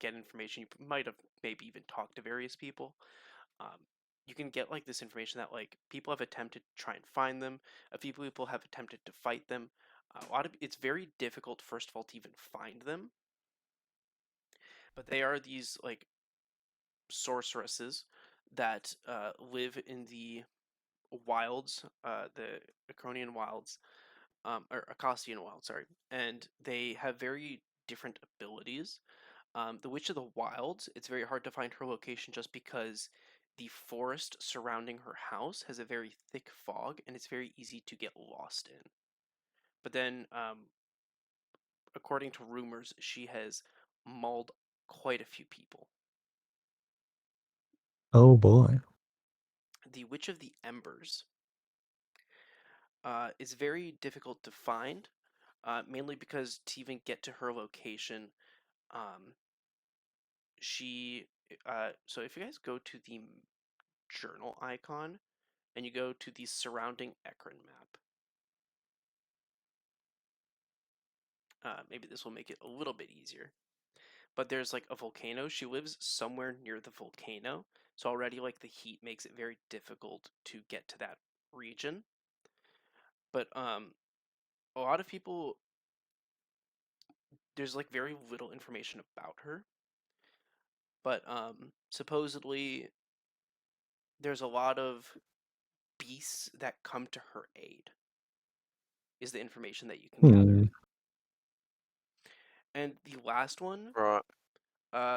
get information, you might have maybe even talked to various people. um, you can get like this information that like people have attempted to try and find them. A few people have attempted to fight them. A lot of it's very difficult first of all to even find them, but they are these like sorceresses that live in the wilds, the Ecronian wilds, or Acosian wilds, sorry, and they have very different abilities. The Witch of the Wilds, it's very hard to find her location just because the forest surrounding her house has a very thick fog and it's very easy to get lost in. But then, according to rumors, she has mauled quite a few people. Oh boy. The Witch of the Embers is very difficult to find, mainly because to even get to her location, um, she. So if you guys go to the journal icon and you go to the surrounding Ecrin map. Maybe this will make it a little bit easier. But there's like a volcano. She lives somewhere near the volcano. So already like the heat makes it very difficult to get to that region. But a lot of people there's like very little information about her. But supposedly there's a lot of beasts that come to her aid. Is the information that you can gather. And the last one, right.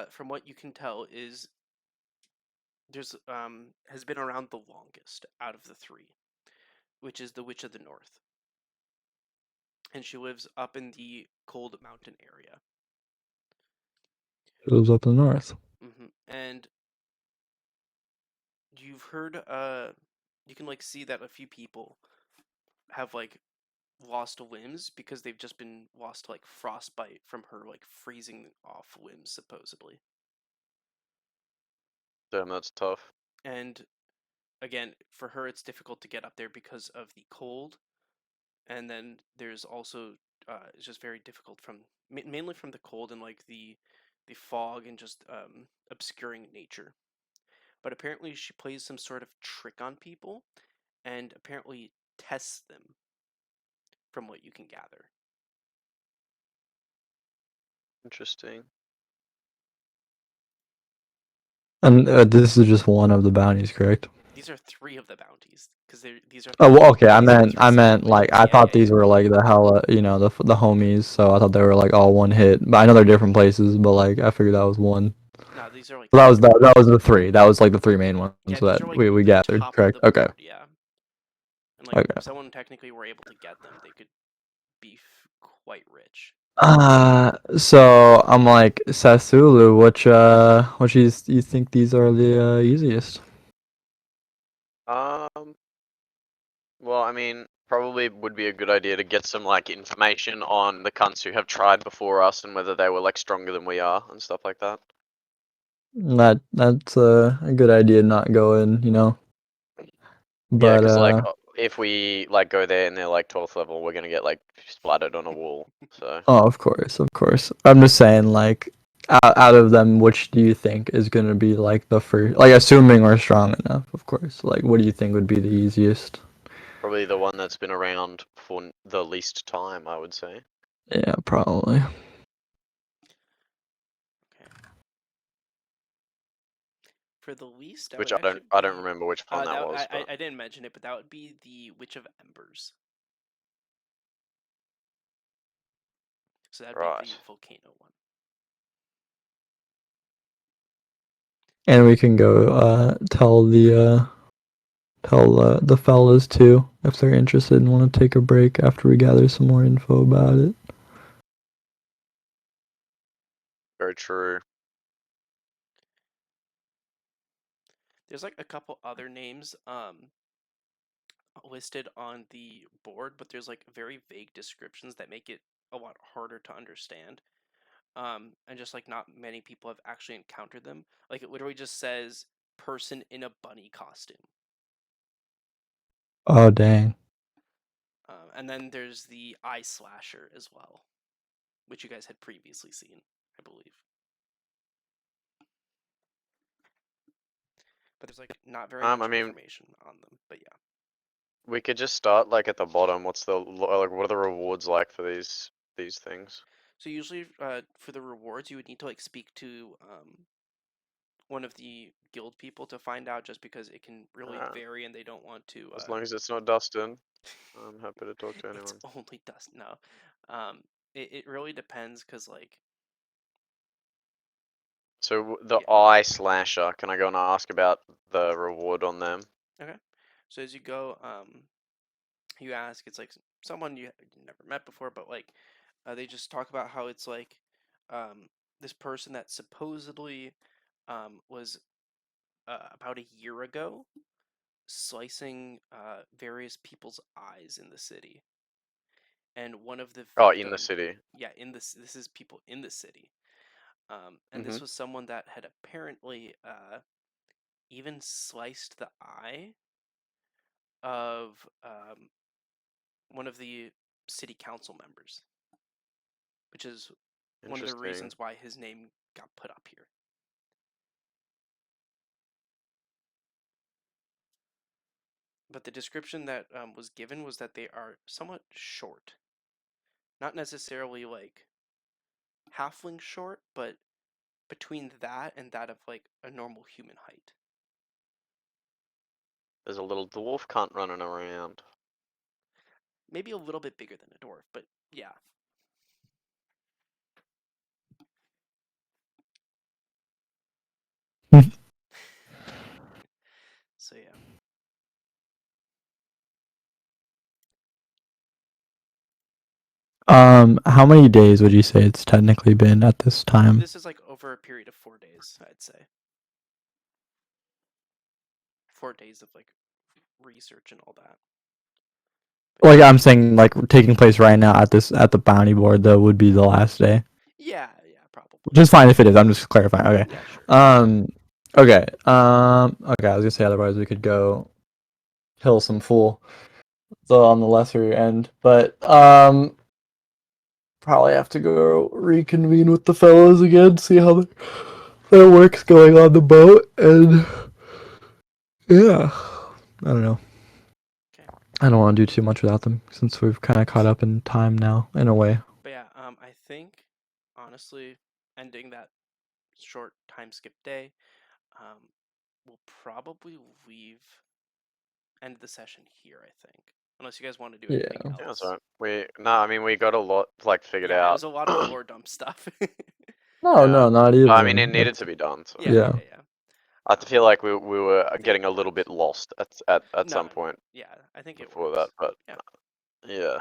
from what you can tell, is there's has been around the longest out of the three, which is the Witch of the North, and she lives up in the cold mountain area. It was up in the north. And you've heard, you can like see that a few people have like lost limbs because they've just been lost to like frostbite from her like freezing off limbs supposedly. Damn, that's tough. And again, for her, it's difficult to get up there because of the cold, and then there's also it's just very difficult from mainly from the cold and like the fog and just obscuring nature. But apparently, she plays some sort of trick on people, and apparently tests them, from what you can gather. Interesting. And this is just one of the bounties, correct? These are three of the bounties because these are Oh, well, okay. these are three I meant separate like witches. I Yeah, thought yeah, these yeah. were like the hella, the homies. So I thought they were like all one hit. But I know they're different places. But like I figured that was one. No, these are like So that was the three. That was like the three main ones yeah, these that are like we the gathered, top of correct? the Okay. board. Yeah, and like Okay. if someone technically were able to get them, they could be quite rich. So I'm like Sasulu, which you think these are the easiest? Well, I mean, probably would be a good idea to get some like information on the cunts who have tried before us and whether they were like stronger than we are and stuff like that. That's a good idea. Not go in, you know. Yeah, But because like if we like go there and they're like 12th level, we're gonna get like splattered on a wall. So oh, of course, of course. I'm just saying, like, out of them, which do you think is gonna be like the first? Like, assuming we're strong enough, of course. Like, what do you think would be the easiest? probably the one that's been around for the least time, I would say. Yeah, probably. Okay. For the least, that would Which actually I don't be. remember which one that was, but I didn't mention it, but that would be the Witch of Embers. So that'd be the right. volcano one. And we can go tell the fellas too if they're interested and want to take a break after we gather some more info about it. Very true. There's like a couple other names listed on the board, but there's like very vague descriptions that make it a lot harder to understand. And just like not many people have actually encountered them. Like it literally just says person in a bunny costume. Oh dang. And then there's the eye slasher as well, which you guys had previously seen, I believe. But there's like not very I much mean, information on them. But yeah. we could just start like at the bottom. What's the like? What are the rewards like for these things? So usually, for the rewards, you would need to like speak to one of the guild people to find out, just because it can really Uh, vary, and they don't want to. as long as it's not Dustin, I'm happy to talk to It's anyone. only dust. No, um, it really depends, cause like So the yeah. eye slasher, can I go and ask about the reward on them? Okay. So as you go, you ask. It's like someone you never met before, but like they just talk about how it's like this person that supposedly was about a year ago slicing various people's eyes in the city, and one of the Oh, in the victim, city. yeah, in this is people in the city, and Mm-hmm. this was someone that had apparently even sliced the eye of one of the city council members, which is one of the Interesting. reasons why his name got put up here. But the description that was given was that they are somewhat short. Not necessarily like halfling short, but between that and that of like a normal human height. There's a little dwarf cunt running around. Maybe a little bit bigger than a dwarf, but yeah. So yeah. How many days would you say it's technically been at this time? This is like over a period of 4 days, I'd say. 4 days of like research and all that. But Like yeah. I'm saying, like taking place right now at the bounty board though would be the last day. Yeah, probably. Just fine if it is. I'm just clarifying. Okay. Yeah, sure. Okay. Okay. I was gonna say otherwise we could go kill some fool. So on the lesser end, but probably have to go reconvene with the fellows again, see how their work's going on the boat, and yeah, I don't know. Okay. I don't want to do too much without them since we've kind of caught up in time now, in a way. But yeah, I think honestly, ending that short time skip day, um, we'll probably leave end the session here. I think, unless you guys want to do anything Yeah. Yeah, that's else. alright. I mean, we got a lot like figured Yeah, it out. was a lot of lore dump stuff. No, Yeah. no, not I mean, it even. needed to be done. So Yeah. Yeah. I Um, feel like we were I think it getting a little bit worked. lost at No, some point yeah, I think it before that, works. but Yeah. yeah.